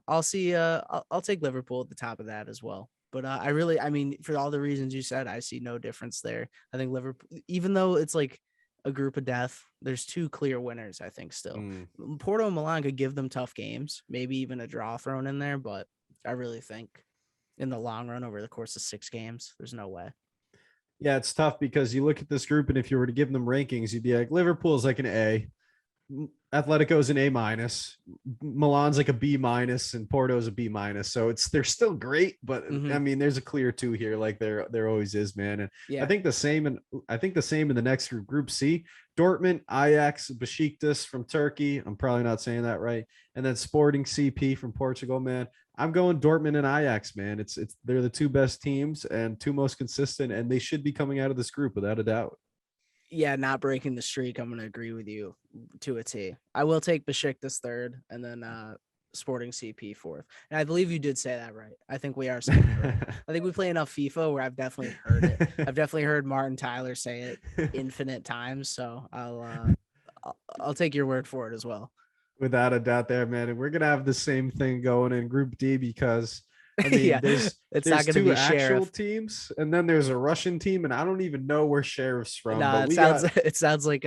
I'll take Liverpool at the top of that as well. But for all the reasons you said, I see no difference there. I think Liverpool, even though it's like a group of death, there's 2 clear winners, I think still. Porto and Milan could give them tough games, maybe even a draw thrown in there. But I really think in the long run, over the course of 6 games, there's no way. Yeah, it's tough because you look at this group, and if you were to give them rankings, you'd be like, Liverpool's like an A, Atletico's an A-, Milan's like a B-, and Porto's a B-. So they're still great, but I mean, there's a clear 2 here, like there always is, man. And I think the same in the next group, Group C. Dortmund, Ajax, Besiktas from Turkey. I'm probably not saying that right. And then Sporting CP from Portugal, man. I'm going Dortmund and Ajax, man. They're the 2 best teams and 2 most consistent, and they should be coming out of this group without a doubt. Yeah, not breaking the streak. I'm going to agree with you to a T. I will take Besiktas 3rd and then Sporting CP 4th. And I believe you did say that right. I think we are saying it right. I think we play enough FIFA where I've definitely heard it. I've definitely heard Martin Tyler say it infinite times. So I'll take your word for it as well. Without a doubt there, man. And we're going to have the same thing going in Group D because I mean, there's not going to 2 be actual Sheriff teams, and then there's a Russian team, and I don't even know where Sheriff's from. No, it sounds like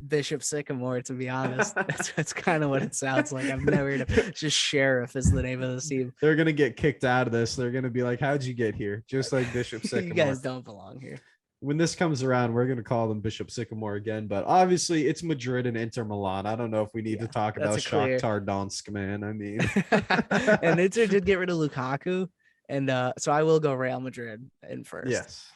Bishop Sycamore, to be honest. That's kind of what it sounds like. I've never heard of just Sheriff is the name of the team. They're going to get kicked out of this. They're going to be like, how'd you get here? Just like Bishop Sycamore. You guys don't belong here. when this comes around, we're gonna call them Bishop Sycamore again. But obviously, it's Madrid and Inter Milan. I don't know if we need to talk about Shakhtar Donetsk, man. I mean, and Inter did get rid of Lukaku, and so I will go Real Madrid in first. Yes,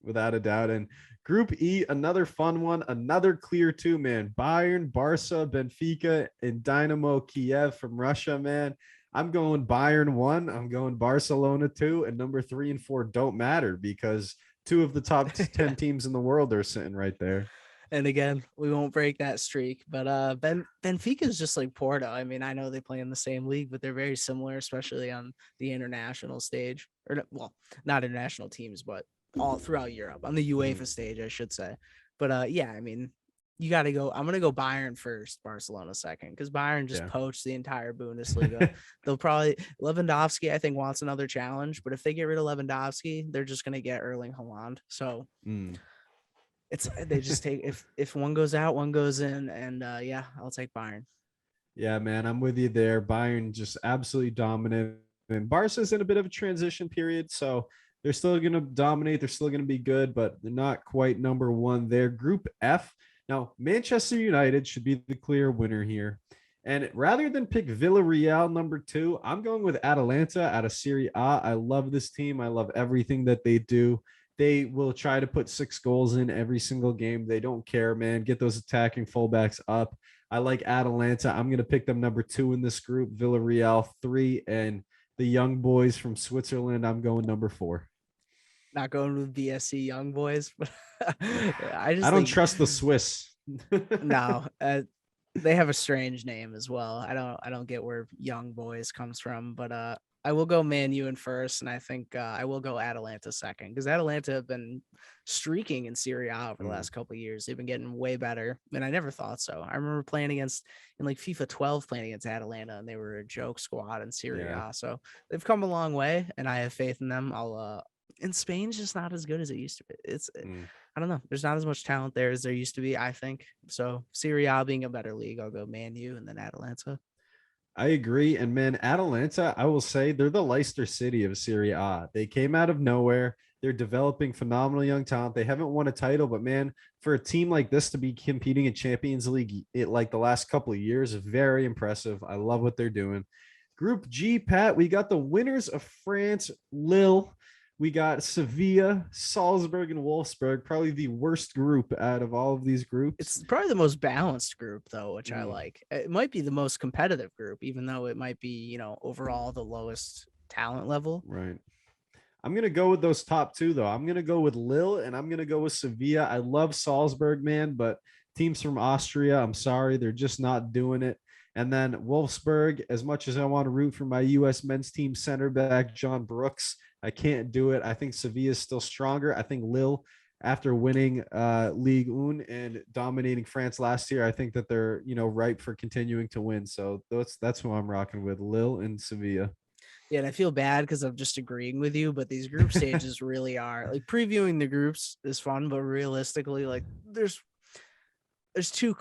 without a doubt. And Group E, another fun one, another clear two, man. Bayern, Barca, Benfica, and Dynamo Kiev from Russia, man. I'm going Bayern 1. I'm going Barcelona 2. And number 3 and 4 don't matter because 2 of the top 10 teams in the world are sitting right there. And again, we won't break that streak. But Benfica is just like Porto. I mean, I know they play in the same league, but they're very similar, especially on the international stage. Or, well, not international teams, but all throughout Europe. On the UEFA stage, I should say. But yeah, I mean, you got to go. I'm going to go Bayern first, Barcelona second, because Bayern just poached the entire Bundesliga. They'll probably Lewandowski, I think, wants another challenge, but if they get rid of Lewandowski, they're just going to get Erling Haaland. So it's they just take if one goes out, one goes in, and yeah, I'll take Bayern. Yeah, man, I'm with you there. Bayern just absolutely dominant, and Barca's in a bit of a transition period, so they're still going to dominate. They're still going to be good, but they're not quite number one there. Group F. Now, Manchester United should be the clear winner here. And rather than pick Villarreal number 2, I'm going with Atalanta out of Serie A. I love this team. I love everything that they do. They will try to put 6 goals in every single game. They don't care, man. Get those attacking fullbacks up. I like Atalanta. I'm going to pick them number 2 in this group. Villarreal 3, and the young boys from Switzerland, I'm going number 4. Not going with BSC young boys, but I don't trust the Swiss. No, they have a strange name as well. I don't get where young boys comes from, but I will go Man U in first, and I think I will go Atalanta second, because Atalanta have been streaking in Serie A over the last couple of years. They've been getting way better, and I never thought so. I remember playing against in like FIFA 12, playing against Atalanta, and they were a joke squad in Serie A. So they've come a long way, and I have faith in them. In Spain's just not as good as it used to be. I don't know. There's not as much talent there as there used to be, I think. So Serie A being a better league, I'll go Man U and then Atalanta. I agree. And man, Atalanta, I will say they're the Leicester City of Serie A. They came out of nowhere. They're developing phenomenal young talent. They haven't won a title, but man, for a team like this to be competing in Champions League like the last couple of years, very impressive. I love what they're doing. Group G, Pat, we got the winners of France, Lille. We got Sevilla, Salzburg, and Wolfsburg, probably the worst group out of all of these groups. It's probably the most balanced group, though, which I like. It might be the most competitive group, even though it might be, overall the lowest talent level. Right. I'm going to go with those top 2, though. I'm going to go with Lille, and I'm going to go with Sevilla. I love Salzburg, man, but teams from Austria, I'm sorry, they're just not doing it. And then Wolfsburg, as much as I want to root for my U.S. men's team center back, John Brooks, I can't do it. I think Sevilla is still stronger. I think Lille, after winning Ligue 1 and dominating France last year, I think that they're, ripe for continuing to win. So that's who I'm rocking with, Lille and Sevilla. Yeah, and I feel bad because I'm just agreeing with you, but these group stages really are. Like, previewing the groups is fun, but realistically, like, there's 2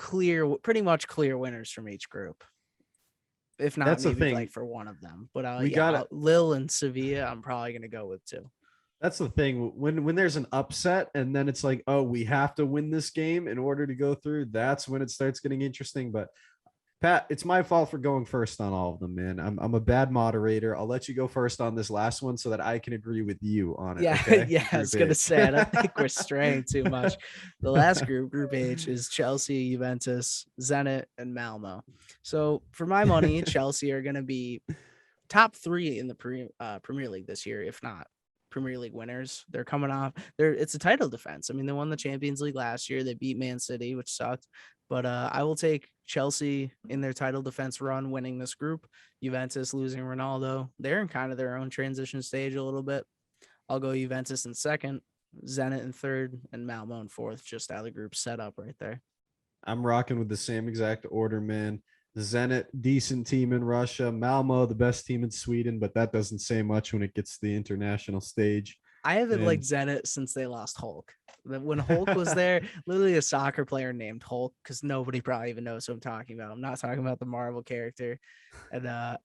pretty much clear winners from each group. If not, that's maybe like for one of them. But got Lille and Sevilla, I'm probably going to go with 2. That's the thing. When there's an upset and then it's like, oh, we have to win this game in order to go through, that's when it starts getting interesting. But Pat, it's my fault for going first on all of them, man. I'm a bad moderator. I'll let you go first on this last one so that I can agree with you on it. Yeah, okay? Yeah. I was gonna say, I don't think we're straying too much. The last Group H, is Chelsea, Juventus, Zenit, and Malmo. So for my money, Chelsea are gonna be top 3 in the Premier League this year, if not Premier League winners. They're coming off. It's a title defense. I mean, they won the Champions League last year. They beat Man City, which sucked. But I will take Chelsea in their title defense run, winning this group. Juventus losing Ronaldo. They're in kind of their own transition stage a little bit. I'll go Juventus in second, Zenit in third, and Malmo in fourth, just how the group's set up right there. I'm rocking with the same exact order, man. Zenit, decent team in Russia. Malmo, the best team in Sweden, but that doesn't say much when it gets to the international stage. I haven't liked Zenit since they lost Hulk. When Hulk was there, literally a soccer player named Hulk, because nobody probably even knows who I'm talking about. I'm not talking about the Marvel character. And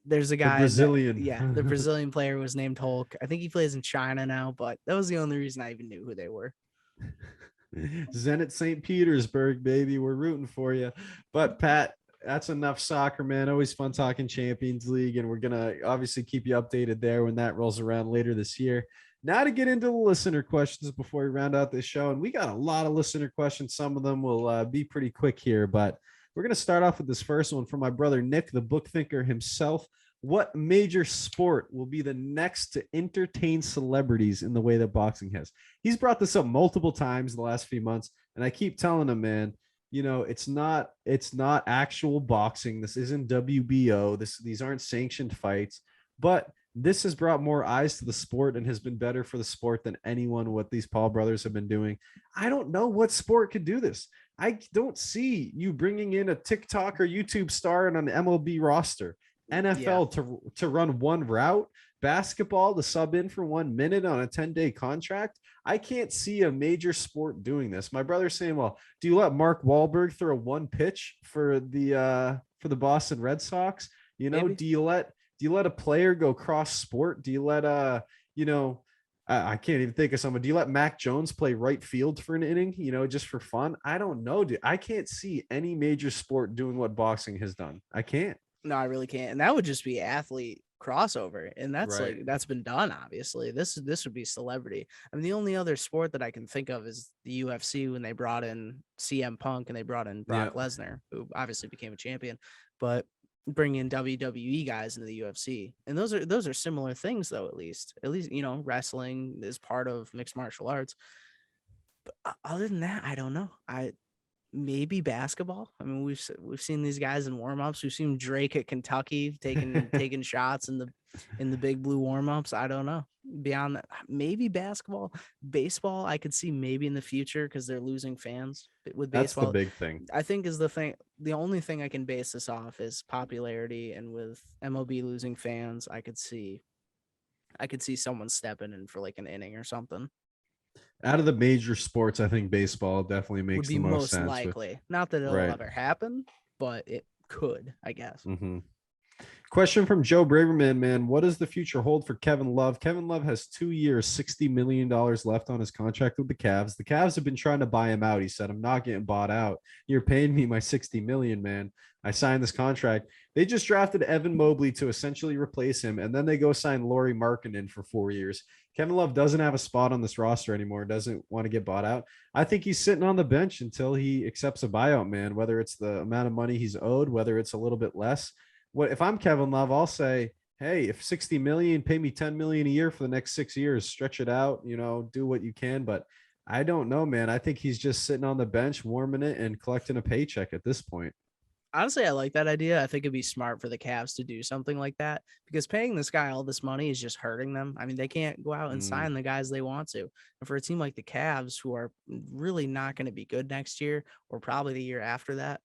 There's a guy, the Brazilian. the Brazilian player was named Hulk. I think he plays in China now, but that was the only reason I even knew who they were. Zenit St. Petersburg, baby. We're rooting for you. But Pat, that's enough soccer, man. Always fun talking Champions League, and we're gonna obviously keep you updated there when that rolls around later this year. Now to get into the listener questions before we round out this show, and we got a lot of listener questions. Some of them will be pretty quick here, but we're gonna start off with this first one from my brother Nick, the book thinker himself. What major sport will be the next to entertain celebrities in the way that boxing has? He's brought this up multiple times in the last few months, and I keep telling him, man, you know, it's not actual boxing. This isn't WBO. These aren't sanctioned fights, but this has brought more eyes to the sport and has been better for the sport than anyone what these Paul brothers have been doing. I don't know what sport could do this. I don't see you bringing in a TikTok or YouTube star and an MLB roster. NFL to run one route, basketball to sub in for 1 minute on a 10-day contract. I can't see a major sport doing this. My brother's saying, well, do you let Mark Wahlberg throw one pitch for the Boston Red Sox? You know, maybe. Do you let a player go cross sport? Do you let I can't even think of someone. Do you let Mac Jones play right field for an inning, you know, just for fun? I don't know, dude. I can't see any major sport doing what boxing has done. I can't. No, I really can't. And that would just be athlete crossover. And that's right. Like, that's been done, obviously. This would be celebrity. I mean, the only other sport that I can think of is the UFC when they brought in CM Punk and they brought in Brock Lesnar, who obviously became a champion, but bring in WWE guys into the UFC. And those are similar things though, at least, you know, wrestling is part of mixed martial arts. But other than that, I don't know. Maybe basketball. I mean, we've seen these guys in warm-ups. We've seen Drake at Kentucky taking shots in the big blue warm-ups. I don't know. Beyond that, maybe basketball. Baseball, I could see maybe in the future because they're losing fans with baseball. That's the big thing. I think is the thing. The only thing I can base this off is popularity, and with MLB losing fans, I could see someone stepping in for like an inning or something. Out of the major sports, I think baseball definitely makes the most sense. Likely. Not that it'll ever happen, but it could, I guess. Mm-hmm. Question from Joe Braverman, man. What does the future hold for Kevin Love? Kevin Love has 2 years, $60 million left on his contract with the Cavs. The Cavs have been trying to buy him out. He said, I'm not getting bought out. You're paying me my $60 million, man. I signed this contract. They just drafted Evan Mobley to essentially replace him, and then they go sign Lauri Markkanen for 4 years. Kevin Love doesn't have a spot on this roster anymore, doesn't want to get bought out. I think he's sitting on the bench until he accepts a buyout, man, whether it's the amount of money he's owed, whether it's a little bit less. What if I'm Kevin Love, I'll say, hey, if 60 million, pay me 10 million a year for the next 6 years, stretch it out, you know, do what you can. But I don't know, man. I think he's just sitting on the bench, warming it and collecting a paycheck at this point. Honestly, I like that idea. I think it'd be smart for the Cavs to do something like that because paying this guy all this money is just hurting them. I mean, they can't go out and sign the guys they want to. And for a team like the Cavs, who are really not going to be good next year or probably the year after that,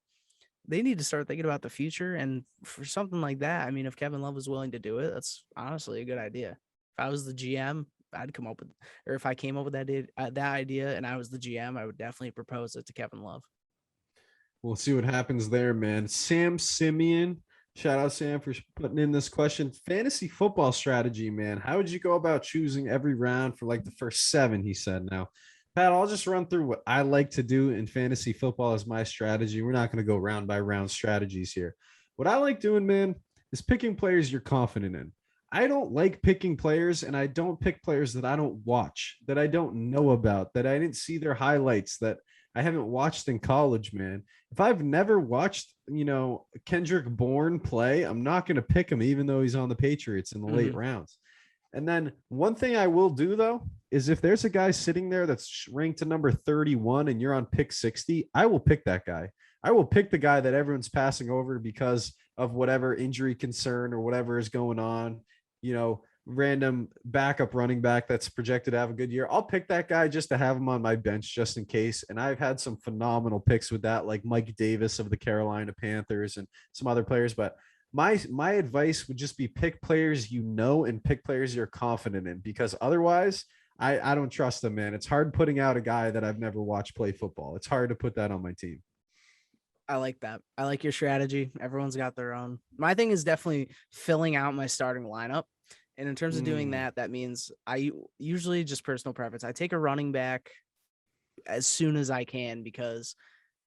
they need to start thinking about the future. And for something like that, I mean, if Kevin Love was willing to do it, that's honestly a good idea. If I was the GM, I'd come up with, or if I came up with that idea and I was the GM, I would definitely propose it to Kevin Love. We'll see what happens there, man. Sam Simeon, shout out Sam for putting in this question. Fantasy football strategy, man. How would you go about choosing every round for like the first 7? He said. Now, Pat, I'll just run through what I like to do in fantasy football as my strategy. We're not going to go round by round strategies here. What I like doing, man, is picking players you're confident in. I don't like picking players, and I don't pick players that I don't watch, that I don't know about, that I didn't see their highlights, that I haven't watched in college, man. If I've never watched, you know, Kendrick Bourne play, I'm not going to pick him, even though he's on the Patriots in the late rounds. And then one thing I will do, though, is if there's a guy sitting there that's ranked to number 31 and you're on pick 60, I will pick that guy. I will pick the guy that everyone's passing over because of whatever injury concern or whatever is going on, you know, random backup running back that's projected to have a good year. I'll pick that guy just to have him on my bench just in case. And I've had some phenomenal picks with that, like Mike Davis of the Carolina Panthers and some other players. But my advice would just be pick players you know and pick players you're confident in, because otherwise I don't trust them, man. It's hard putting out a guy that I've never watched play football. It's hard to put that on my team. I like that. I like your strategy. Everyone's got their own. My thing is definitely filling out my starting lineup. And in terms of doing that, that means I usually just personal preference. I take a running back as soon as I can because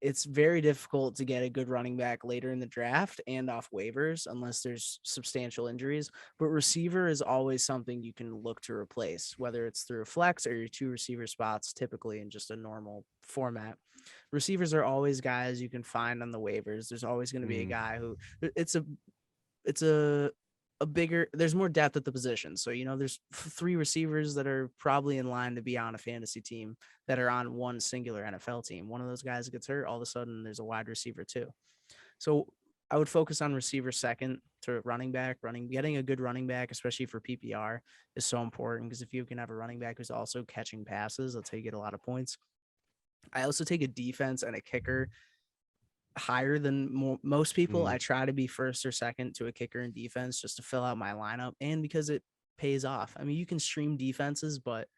it's very difficult to get a good running back later in the draft and off waivers unless there's substantial injuries. But receiver is always something you can look to replace, whether it's through a flex or your 2 receiver spots, typically in just a normal format. Receivers are always guys you can find on the waivers. There's always going to be a guy who it's a bigger, there's more depth at the position. So, there's 3 receivers that are probably in line to be on a fantasy team that are on one singular NFL team. One of those guys gets hurt, all of a sudden there's a wide receiver too. So I would focus on receiver second to running back. Getting a good running back, especially for PPR, is so important because if you can have a running back who's also catching passes, that's how you get a lot of points. I also take a defense and a kicker higher than most people. I try to be first or second to a kicker and defense just to fill out my lineup, and because it pays off. I mean, you can stream defenses, but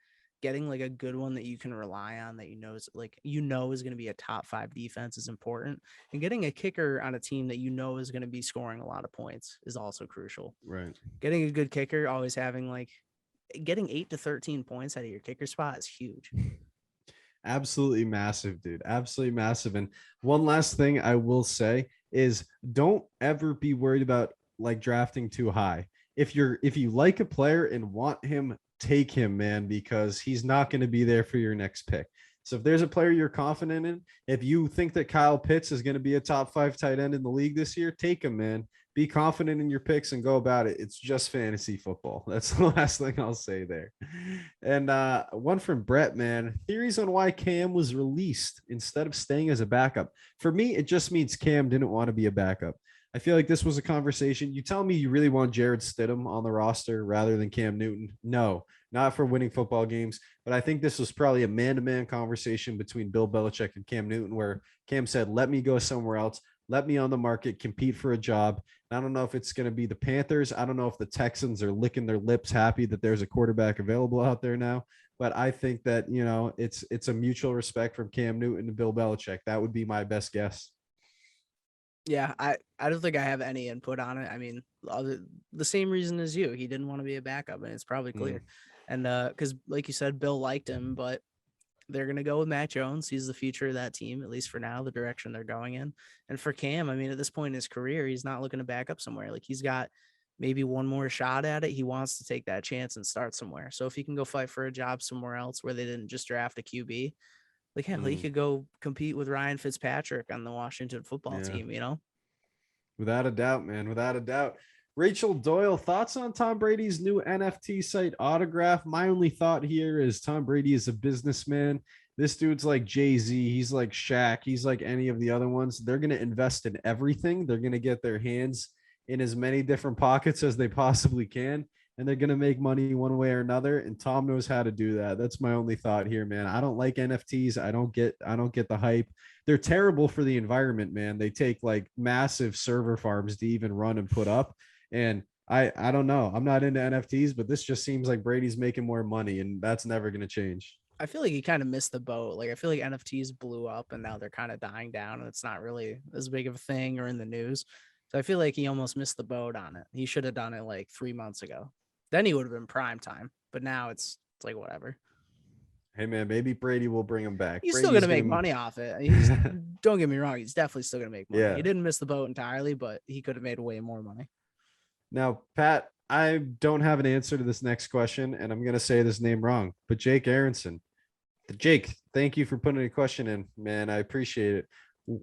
getting like a good one that you can rely on that is going to be a top 5 defense is important, and getting a kicker on a team that is going to be scoring a lot of points is also crucial. Right. Getting a good kicker, always having getting 8 to 13 points out of your kicker spot is huge. Absolutely massive, dude. Absolutely massive. And one last thing I will say is don't ever be worried about drafting too high. If you like a player and want him, take him, man, because he's not going to be there for your next pick. So if there's a player you're confident in, if you think that Kyle Pitts is going to be a top 5 tight end in the league this year, take him, man. Be confident in your picks and go about it. It's just fantasy football. That's the last thing I'll say there. And one from Brett, man. Theories on why Cam was released instead of staying as a backup. For me, it just means Cam didn't want to be a backup. I feel like this was a conversation. You tell me you really want Jared Stidham on the roster rather than Cam Newton. No, not for winning football games. But I think this was probably a man-to-man conversation between Bill Belichick and Cam Newton where Cam said, let me go somewhere else. Let me on the market, compete for a job. I don't know if it's going to be the Panthers. I don't know if the Texans are licking their lips happy that there's a quarterback available out there now. But I think that, it's a mutual respect from Cam Newton to Bill Belichick. That would be my best guess. Yeah, I don't think I have any input on it. I mean, the same reason as you. He didn't want to be a backup, and it's probably clear. And because, like you said, Bill liked him, but they're going to go with Mac Jones. He's the future of that team, at least for now, the direction they're going in. And for Cam, I mean, at this point in his career, he's not looking to back up somewhere. He's got maybe one more shot at it. He wants to take that chance and start somewhere. So if he can go fight for a job somewhere else where they didn't just draft a QB, he could go compete with Ryan Fitzpatrick on the Washington football team, Without a doubt, man. Without a doubt. Rachel Doyle, thoughts on Tom Brady's new NFT site Autograph? My only thought here is Tom Brady is a businessman. This dude's like Jay-Z. He's like Shaq. He's like any of the other ones. They're going to invest in everything. They're going to get their hands in as many different pockets as they possibly can. And they're going to make money one way or another. And Tom knows how to do that. That's my only thought here, man. I don't like NFTs. I don't get the hype. They're terrible for the environment, man. They take massive server farms to even run and put up. And I don't know. I'm not into NFTs, but this just seems like Brady's making more money, and that's never going to change. I feel like he kind of missed the boat. I feel like NFTs blew up and now they're kind of dying down and it's not really as big of a thing or in the news. So I feel like he almost missed the boat on it. He should have done it 3 months ago. Then he would have been prime time, but now it's whatever. Hey man, maybe Brady will bring him back. He's still going to make money off it. Don't get me wrong. He's definitely still going to make money. Yeah. He didn't miss the boat entirely, but he could have made way more money. Now, Pat, I don't have an answer to this next question, and I'm going to say this name wrong, but Jake Aronson. Jake, thank you for putting a question in, man. I appreciate it.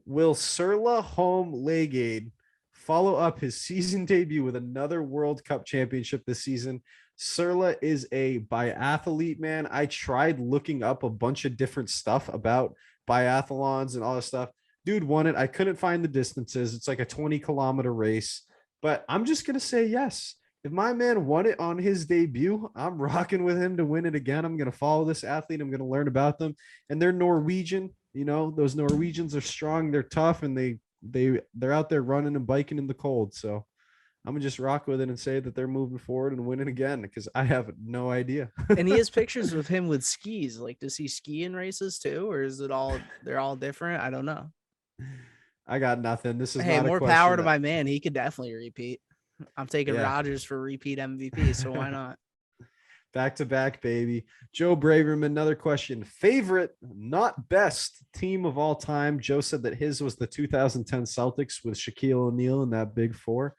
Will Surla Home Legade follow up his season debut with another World Cup championship this season? Surla is a biathlete, man. I tried looking up a bunch of different stuff about biathlons and all this stuff. Dude won it. I couldn't find the distances. It's like a 20-kilometer race. But I'm just going to say yes. If my man won it on his debut, I'm rocking with him to win it again. I'm going to follow this athlete. I'm going to learn about them. And they're Norwegian. Those Norwegians are strong. They're tough. And they're out there running and biking in the cold. So I'm going to just rock with it and say that they're moving forward and winning again because I have no idea. And he has pictures of him with skis. Does he ski in races too? Or is they're all different? I don't know. I got nothing. This is Hey, not a more question power to that- my man. He could definitely repeat. I'm taking Yeah. Rodgers for repeat MVP, so why not? Back to back, baby. Joe Braverman, another question. Favorite, not best team of all time. Joe said that his was the 2010 Celtics with Shaquille O'Neal in that big four.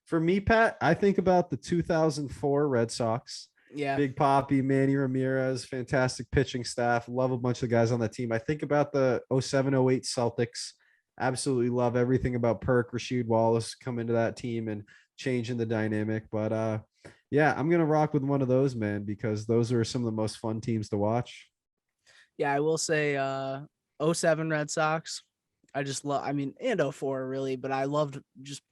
For me, Pat, I think about the 2004 Red Sox. Yeah. Big Papi, Manny Ramirez, fantastic pitching staff. Love a bunch of guys on that team. I think about the 07-08 Celtics. Absolutely love everything about Perk, Rasheed Wallace coming to that team and changing the dynamic. But yeah, I'm gonna rock with one of those, man, because those are some of the most fun teams to watch. Yeah, I will say 07 Red Sox. I just love, I mean, and 04 really, but I loved just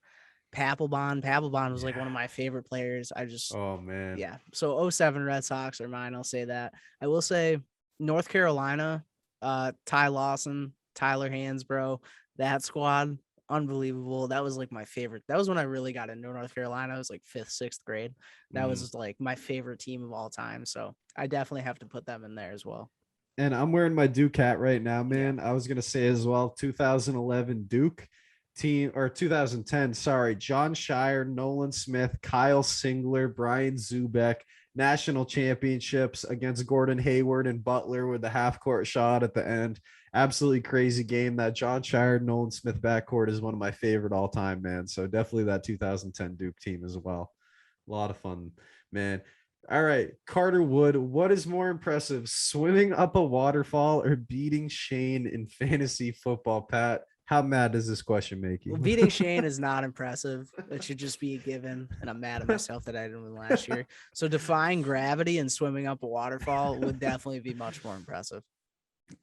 Papelbon. Papelbon was like one of my favorite players. Oh man. Yeah. So 07 Red Sox are mine. I'll say that. I will say North Carolina, Ty Lawson, Tyler Hansbrough, that squad, unbelievable. That was like my favorite. That was when I really got into North Carolina. I was like 5th, 6th grade. That was like my favorite team of all time. So I definitely have to put them in there as well. And I'm wearing my Duke hat right now, man. Yeah. I was gonna say as well, 2011 Duke team, or 2010, sorry, John Shire, Nolan Smith, Kyle Singler, Brian Zubek, national championships against Gordon Hayward and Butler with the half court shot at the end. Absolutely crazy game. That John Shire, Nolan Smith backcourt is one of my favorite all time, man. So definitely that 2010 Duke team as well. A lot of fun, man. All right, Carter Wood, what is more impressive, swimming up a waterfall or beating Shane in fantasy football, Pat? How mad does this question make you? Well, beating Shane is not impressive. It should just be a given. And I'm mad at myself that I didn't win last year. So defying gravity and swimming up a waterfall would definitely be much more impressive.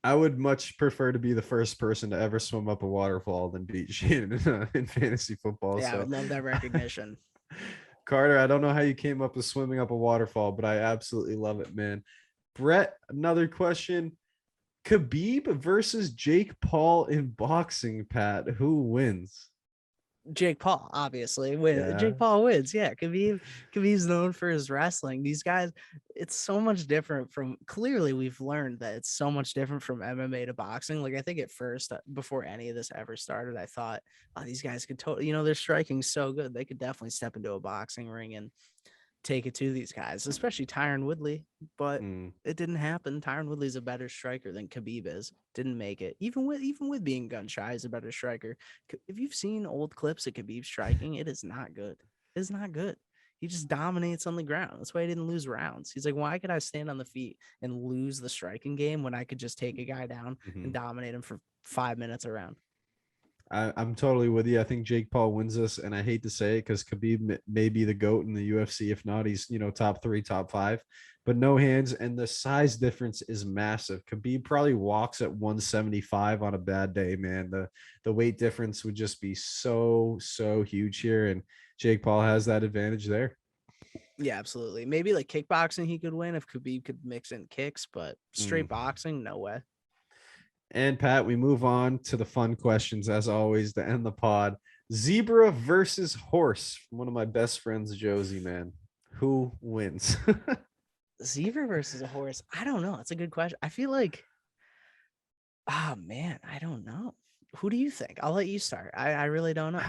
I would much prefer to be the first person to ever swim up a waterfall than beat Shane in fantasy football. Yeah, so. I would love that recognition. Carter, I don't know how you came up with swimming up a waterfall, but I absolutely love it, man. Brett, another question. Khabib versus Jake Paul in boxing, Pat. Who wins? Jake Paul, obviously. Yeah. Jake Paul wins. Yeah. Khabib's known for his wrestling. These guys, it's so much different from, clearly we've learned that it's so much different from MMA to boxing. Like I think at first, before any of this ever started, I thought, oh, these guys could totally, they're striking so good. They could definitely step into a boxing ring and take it to these guys, especially Tyron Woodley, but it didn't happen. Tyron Woodley's a better striker than Khabib is. Didn't make it. Even with being gun shy, is a better striker. If you've seen old clips of Khabib striking, it is not good. It is not good. He just dominates on the ground. That's why he didn't lose rounds. He's like, why could I stand on the feet and lose the striking game when I could just take a guy down and dominate him for 5 minutes around? I'm totally with you. I think Jake Paul wins this, and I hate to say it because Khabib may be the GOAT in the UFC. If not, he's top 3, top 5, but no hands, and the size difference is massive. Khabib probably walks at 175 on a bad day, man. The weight difference would just be so huge here, and Jake Paul has that advantage there. Yeah, absolutely. Maybe like kickboxing he could win if Khabib could mix in kicks, but straight boxing, no way. And Pat, we move on to the fun questions as always to end the pod. Zebra versus horse. One of my best friends, Josie, man. Who wins? Zebra versus a horse. I don't know. It's a good question. I feel like, oh man, I don't know. Who do you think? I'll let you start. I really don't know.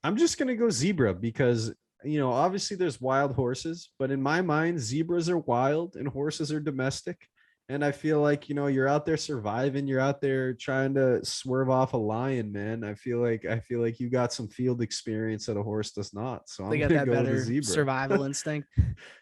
I'm just going to go zebra because, obviously there's wild horses, but in my mind, zebras are wild and horses are domestic. And I feel like, you're out there surviving. You're out there trying to swerve off a lion, man. I feel like you got some field experience that a horse does not. So they I'm got gonna that go better with the zebra. survival instinct.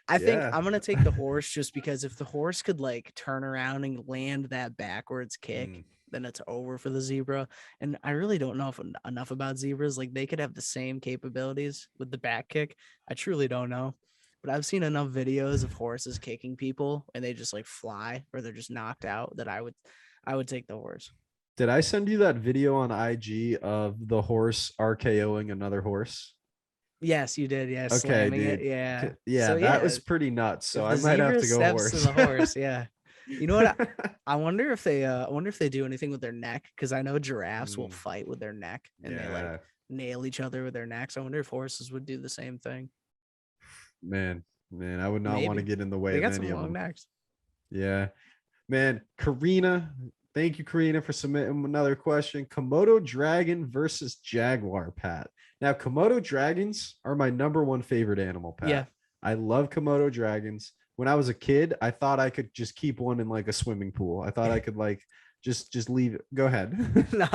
I think I'm going to take the horse just because if the horse could like turn around and land that backwards kick, then it's over for the zebra. And I really don't know enough about zebras. Like they could have the same capabilities with the back kick. I truly don't know. But I've seen enough videos of horses kicking people and they just like fly or they're just knocked out that I would take the horse. Did I send you that video on IG of the horse RKOing another horse? Yes, you did. Yeah. Okay, Slamming dude. it. Yeah. Yeah, So, that was pretty nuts. So I might have to go horse. To the horse. Yeah. You know what? I wonder if they do anything with their neck. Cause I know giraffes will fight with their neck and they like nail each other with their necks. I wonder if horses would do the same thing. Man, I would not want to get in the way they of got any some of long them. necks. Yeah, man. Karina, Thank you, Karina, for submitting another question. Komodo Dragon versus Jaguar, Pat. Now, Komodo Dragons are my number one favorite animal, Pat. Yeah. I love Komodo Dragons. When I was a kid, I thought I could just keep one in like a swimming pool. I thought I could like just leave it. Go ahead. No,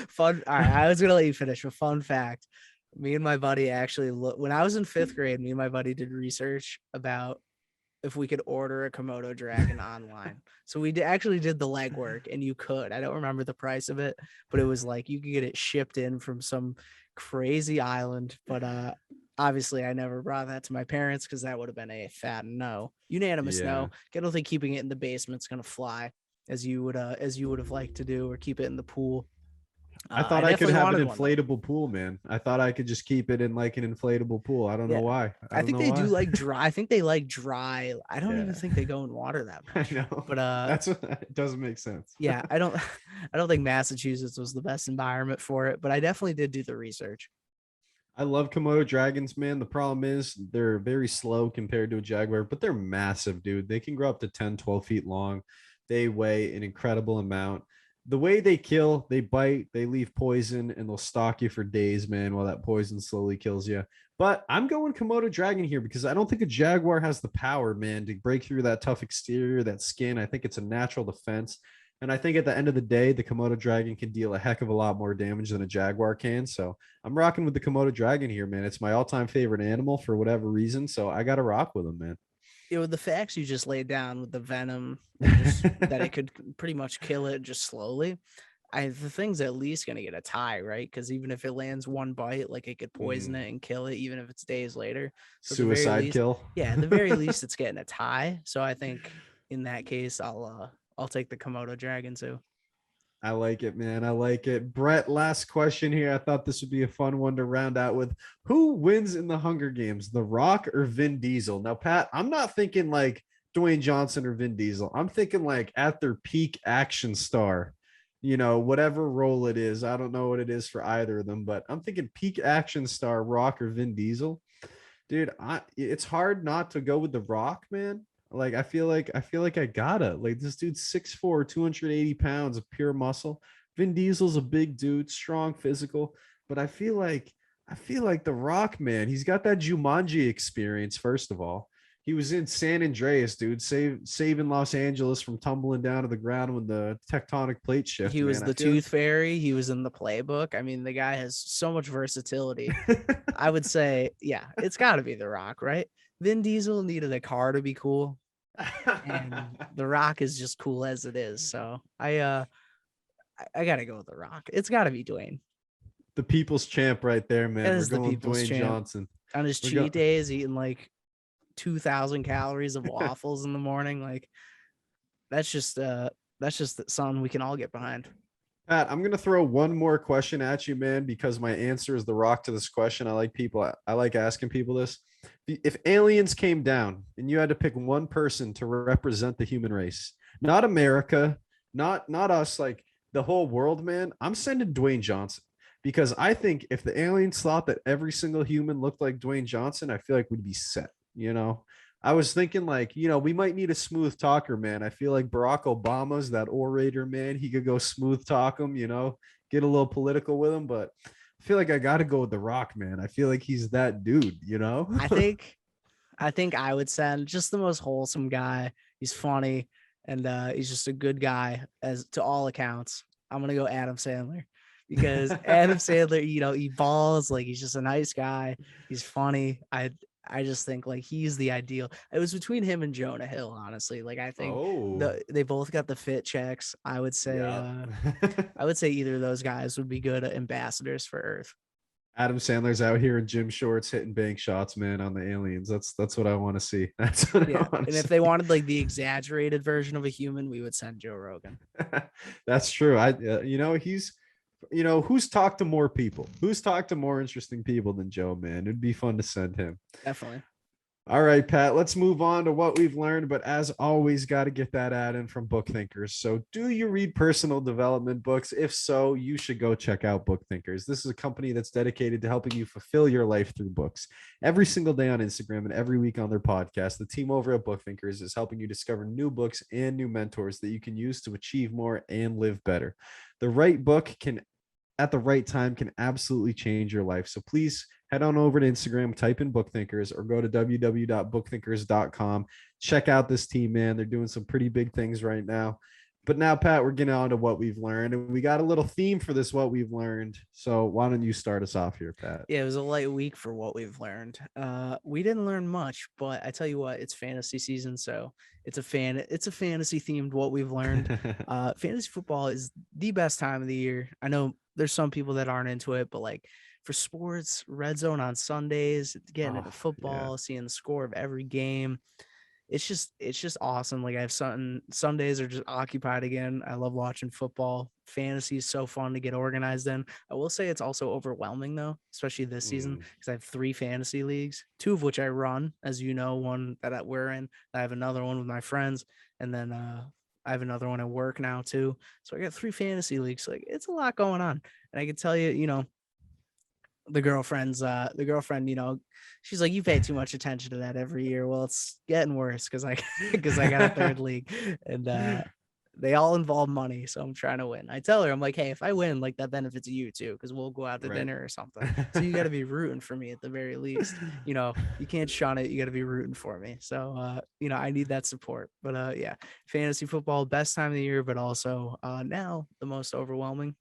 fun. All right, I was gonna let you finish. A fun fact: me and my buddy actually when I was in 5th grade. Me and my buddy did research about if we could order a Komodo Dragon online. So we actually did the legwork, and you could. I don't remember the price of it, but it was like you could get it shipped in from some crazy island. But obviously, I never brought that to my parents because that would have been a fat no, unanimous no. I don't think keeping it in the basement's gonna fly as you would have liked to do, or keep it in the pool. I thought I could have an inflatable pool, man. I thought I could just keep it in like an inflatable pool. I don't know why. I think they do like dry. I think they like dry. I don't even think they go in water that much. I know, but that's what it doesn't make sense. Yeah, I don't think Massachusetts was the best environment for it, but I definitely did do the research. I love Komodo dragons, man. The problem is they're very slow compared to a jaguar, but they're massive, dude. They can grow up to 10, 12 feet long. They weigh an incredible amount. The way they kill, they bite, they leave poison, and they'll stalk you for days, man, while that poison slowly kills you. But I'm going Komodo Dragon here because I don't think a Jaguar has the power, man, to break through that tough exterior, that skin. I think it's a natural defense. And I think at the end of the day, the Komodo Dragon can deal a heck of a lot more damage than a Jaguar can. So I'm rocking with the Komodo Dragon here, man. It's my all-time favorite animal for whatever reason. So I got to rock with him, man. With the facts you just laid down with the venom, that it could pretty much kill it just slowly, the thing's at least going to get a tie, right? Because even if it lands one bite, like it could poison it and kill it, even if it's days later. So suicide kill. Yeah, at the very least, it's getting a tie. So I think in that case, I'll take the Komodo Dragon too. I like it, man. I like it. Brett, last question here. I thought this would be a fun one to round out with. Who wins in the Hunger Games, The Rock or Vin Diesel? Now, Pat, I'm not thinking like Dwayne Johnson or Vin Diesel. I'm thinking like at their peak action star, whatever role it is. I don't know what it is for either of them, but I'm thinking peak action star, Rock or Vin Diesel. Dude, it's hard not to go with The Rock, man. Like, I feel like I gotta. Like, this dude's 6'4", 280 pounds of pure muscle. Vin Diesel's a big dude, strong, physical. But I feel like The Rock, man, he's got that Jumanji experience, first of all. He was in San Andreas, dude, saving Los Angeles from tumbling down to the ground when the tectonic plate shift. He was the Tooth Fairy. He was in the Playbook. I mean, the guy has so much versatility. I would say, yeah, it's got to be The Rock, right? Vin Diesel needed a car to be cool, and The Rock is just cool as it is. So I gotta go with The Rock. It's got to be Dwayne. The people's champ, right there, man. We're going with Dwayne Johnson on his cheat days, eating like 2,000 calories of waffles in the morning. Like that's just something we can all get behind. Pat, I'm going to throw one more question at you, man, because my answer is The Rock to this question. I like asking people this. If aliens came down and you had to pick one person to represent the human race, not America, not us, like the whole world, man, I'm sending Dwayne Johnson, because I think if the aliens thought that every single human looked like Dwayne Johnson, I feel like we'd be set. I was thinking like, we might need a smooth talker, man. I feel like Barack Obama's that orator, man. He could go smooth talk him, get a little political with him, but I feel like I got to go with The Rock, man. I feel like he's that dude, I think I would send just the most wholesome guy. He's funny, and he's just a good guy as to all accounts. I'm going to go Adam Sandler, because Adam Sandler, he balls, like he's just a nice guy. He's funny. I just think like he's the ideal. It was between him and Jonah Hill, honestly. Like I think they both got the fit checks. I would say either of those guys would be good ambassadors for Earth. Adam Sandler's out here in gym shorts hitting bank shots, man, on the aliens. That's what I want to see. That's what I want to see. And if they wanted like the exaggerated version of a human, we would send Joe Rogan. That's true. He's who's talked to more people? Who's talked to more interesting people than Joe, man? It'd be fun to send him. Definitely. All right, Pat, let's move on to what we've learned. But as always, got to get that ad in from Book Thinkers. So, do you read personal development books? If so, you should go check out Book Thinkers. This is a company that's dedicated to helping you fulfill your life through books. Every single day on Instagram and every week on their podcast, the team over at Book Thinkers is helping you discover new books and new mentors that you can use to achieve more and live better. The right book can, at the right time, can absolutely change your life. So please head on over to Instagram, type in Book Thinkers, or go to www.bookthinkers.com. Check out this team, man. They're doing some pretty big things right now. But now, Pat, we're getting on to what we've learned, and we got a little theme for this, what we've learned. So why don't you start us off here, Pat? Yeah, it was a light week for what we've learned. We didn't learn much, but I tell you what, it's fantasy season, so it's a fantasy themed what we've learned. Fantasy football is the best time of the year. I know there's some people that aren't into it, but like for sports, red zone on Sundays, getting into football, seeing the score of every game. It's just awesome. Like I have Sundays are just occupied again. I love watching football. Fantasy is so fun to get organized in. I will say it's also overwhelming though, especially this season, because I have 3 fantasy leagues, 2 of which I run, as you know, one that we're in. I have another one with my friends, and then I have another one at work now too. So I got 3 fantasy leagues. Like it's a lot going on, and I can tell you, the girlfriend, she's like, you pay too much attention to that every year. Well, it's getting worse because I got a 3rd league, and they all involve money, so I'm trying to win. I tell her, I'm like, hey, if I win, like that benefits you too, because we'll go out to dinner or something. So you got to be rooting for me at the very least. You can't shun it. You got to be rooting for me. So I need that support. But yeah, fantasy football, best time of the year, but also now the most overwhelming.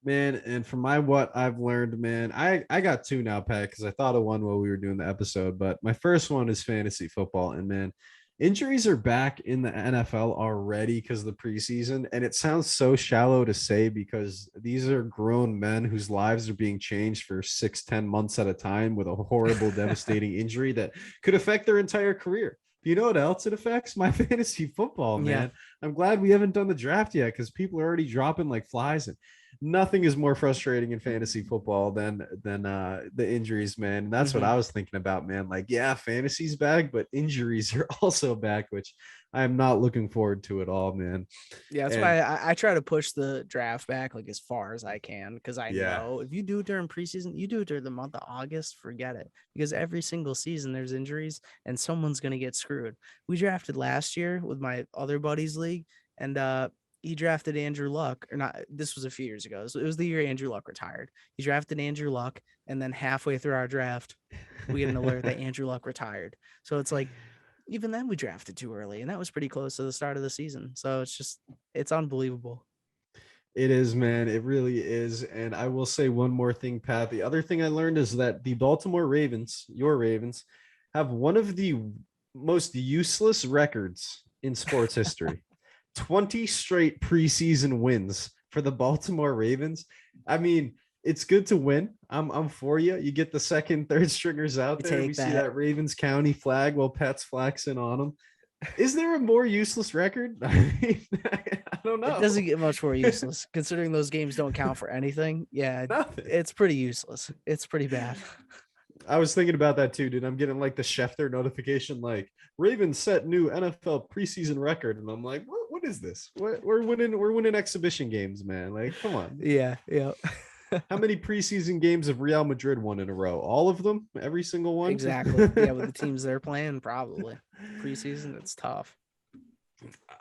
Man, and from what I've learned, man, I got 2 now, Pat, because I thought of one while we were doing the episode. But my first one is fantasy football, and man, injuries are back in the NFL already because of the preseason. And it sounds so shallow to say because these are grown men whose lives are being changed for 6-10 months at a time with a horrible, devastating injury that could affect their entire career. You know what else it affects? My fantasy football, man. Yeah. I'm glad we haven't done the draft yet because people are already dropping like flies, and nothing is more frustrating in fantasy football than the injuries, man. And that's what I was thinking about, man. Like, yeah, fantasy's back, but injuries are also back, which I am not looking forward to at all, man. Yeah, that's why I try to push the draft back like as far as I can, because I know if you do it during preseason, you do it during the month of August, forget it. Because every single season there's injuries and someone's gonna get screwed. We drafted last year with my other buddies league, and he drafted Andrew Luck, or not. This was a few years ago. It was the year Andrew Luck retired. He drafted Andrew Luck, and then halfway through our draft, we get an alert that Andrew Luck retired. So it's like, even then we drafted too early, and that was pretty close to the start of the season. So it's unbelievable. It is, man. It really is. And I will say one more thing, Pat. The other thing I learned is that the Baltimore Ravens, your Ravens, have one of the most useless records in sports history. 20 straight preseason wins for the Baltimore Ravens. I mean, it's good to win. I'm for you. You get the second, third stringers out there. We see that Ravens County flag while Pat's flexing on them. Is there a more useless record? I mean, I don't know. It doesn't get much more useless considering those games don't count for anything. Yeah, it's pretty useless. It's pretty bad. I was thinking about that too, dude. I'm getting like the Schefter notification, like Ravens set new NFL preseason record, and I'm like, what is this? We're winning exhibition games, man. Like, come on. Yeah. How many preseason games have Real Madrid won in a row? All of them? Every single one? Exactly. Yeah, with the teams they're playing, probably. Preseason, it's tough.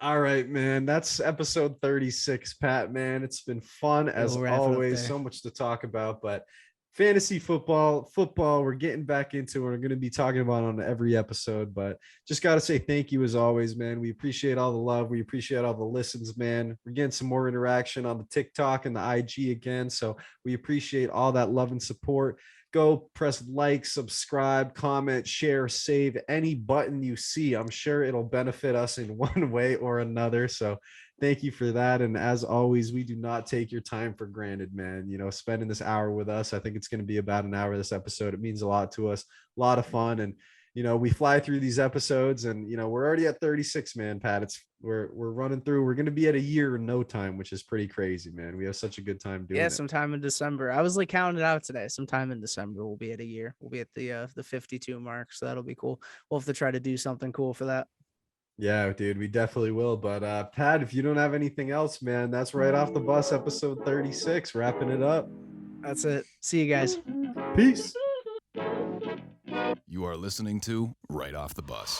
All right, man. That's episode 36, Pat, man. It's been fun as always. So much to talk about, but fantasy football, we're getting back into it. We're going to be talking about on every episode, but just got to say thank you as always, man. We appreciate all the love. We appreciate all the listens, man. We're getting some more interaction on the TikTok and the IG again. So we appreciate all that love and support. Go press like, subscribe, comment, share, save any button you see. I'm sure it'll benefit us in one way or another. So thank you for that. And as always, we do not take your time for granted, man. Spending this hour with us. I think it's going to be about an hour this episode. It means a lot to us. A lot of fun. And we fly through these episodes, and we're already at 36, man. Pat, we're running through. We're gonna be at a year in no time, which is pretty crazy, man. We have such a good time doing it. Sometime in December. I was like counting it out today. Sometime in December we'll be at a year. We'll be at the 52 mark, so that'll be cool. We'll have to try to do something cool for that. Yeah, dude, we definitely will. But Pat, if you don't have anything else, man, that's Right Off the Bus, episode 36, wrapping it up. That's it. See you guys. Peace. You are listening to Right Off the Bus.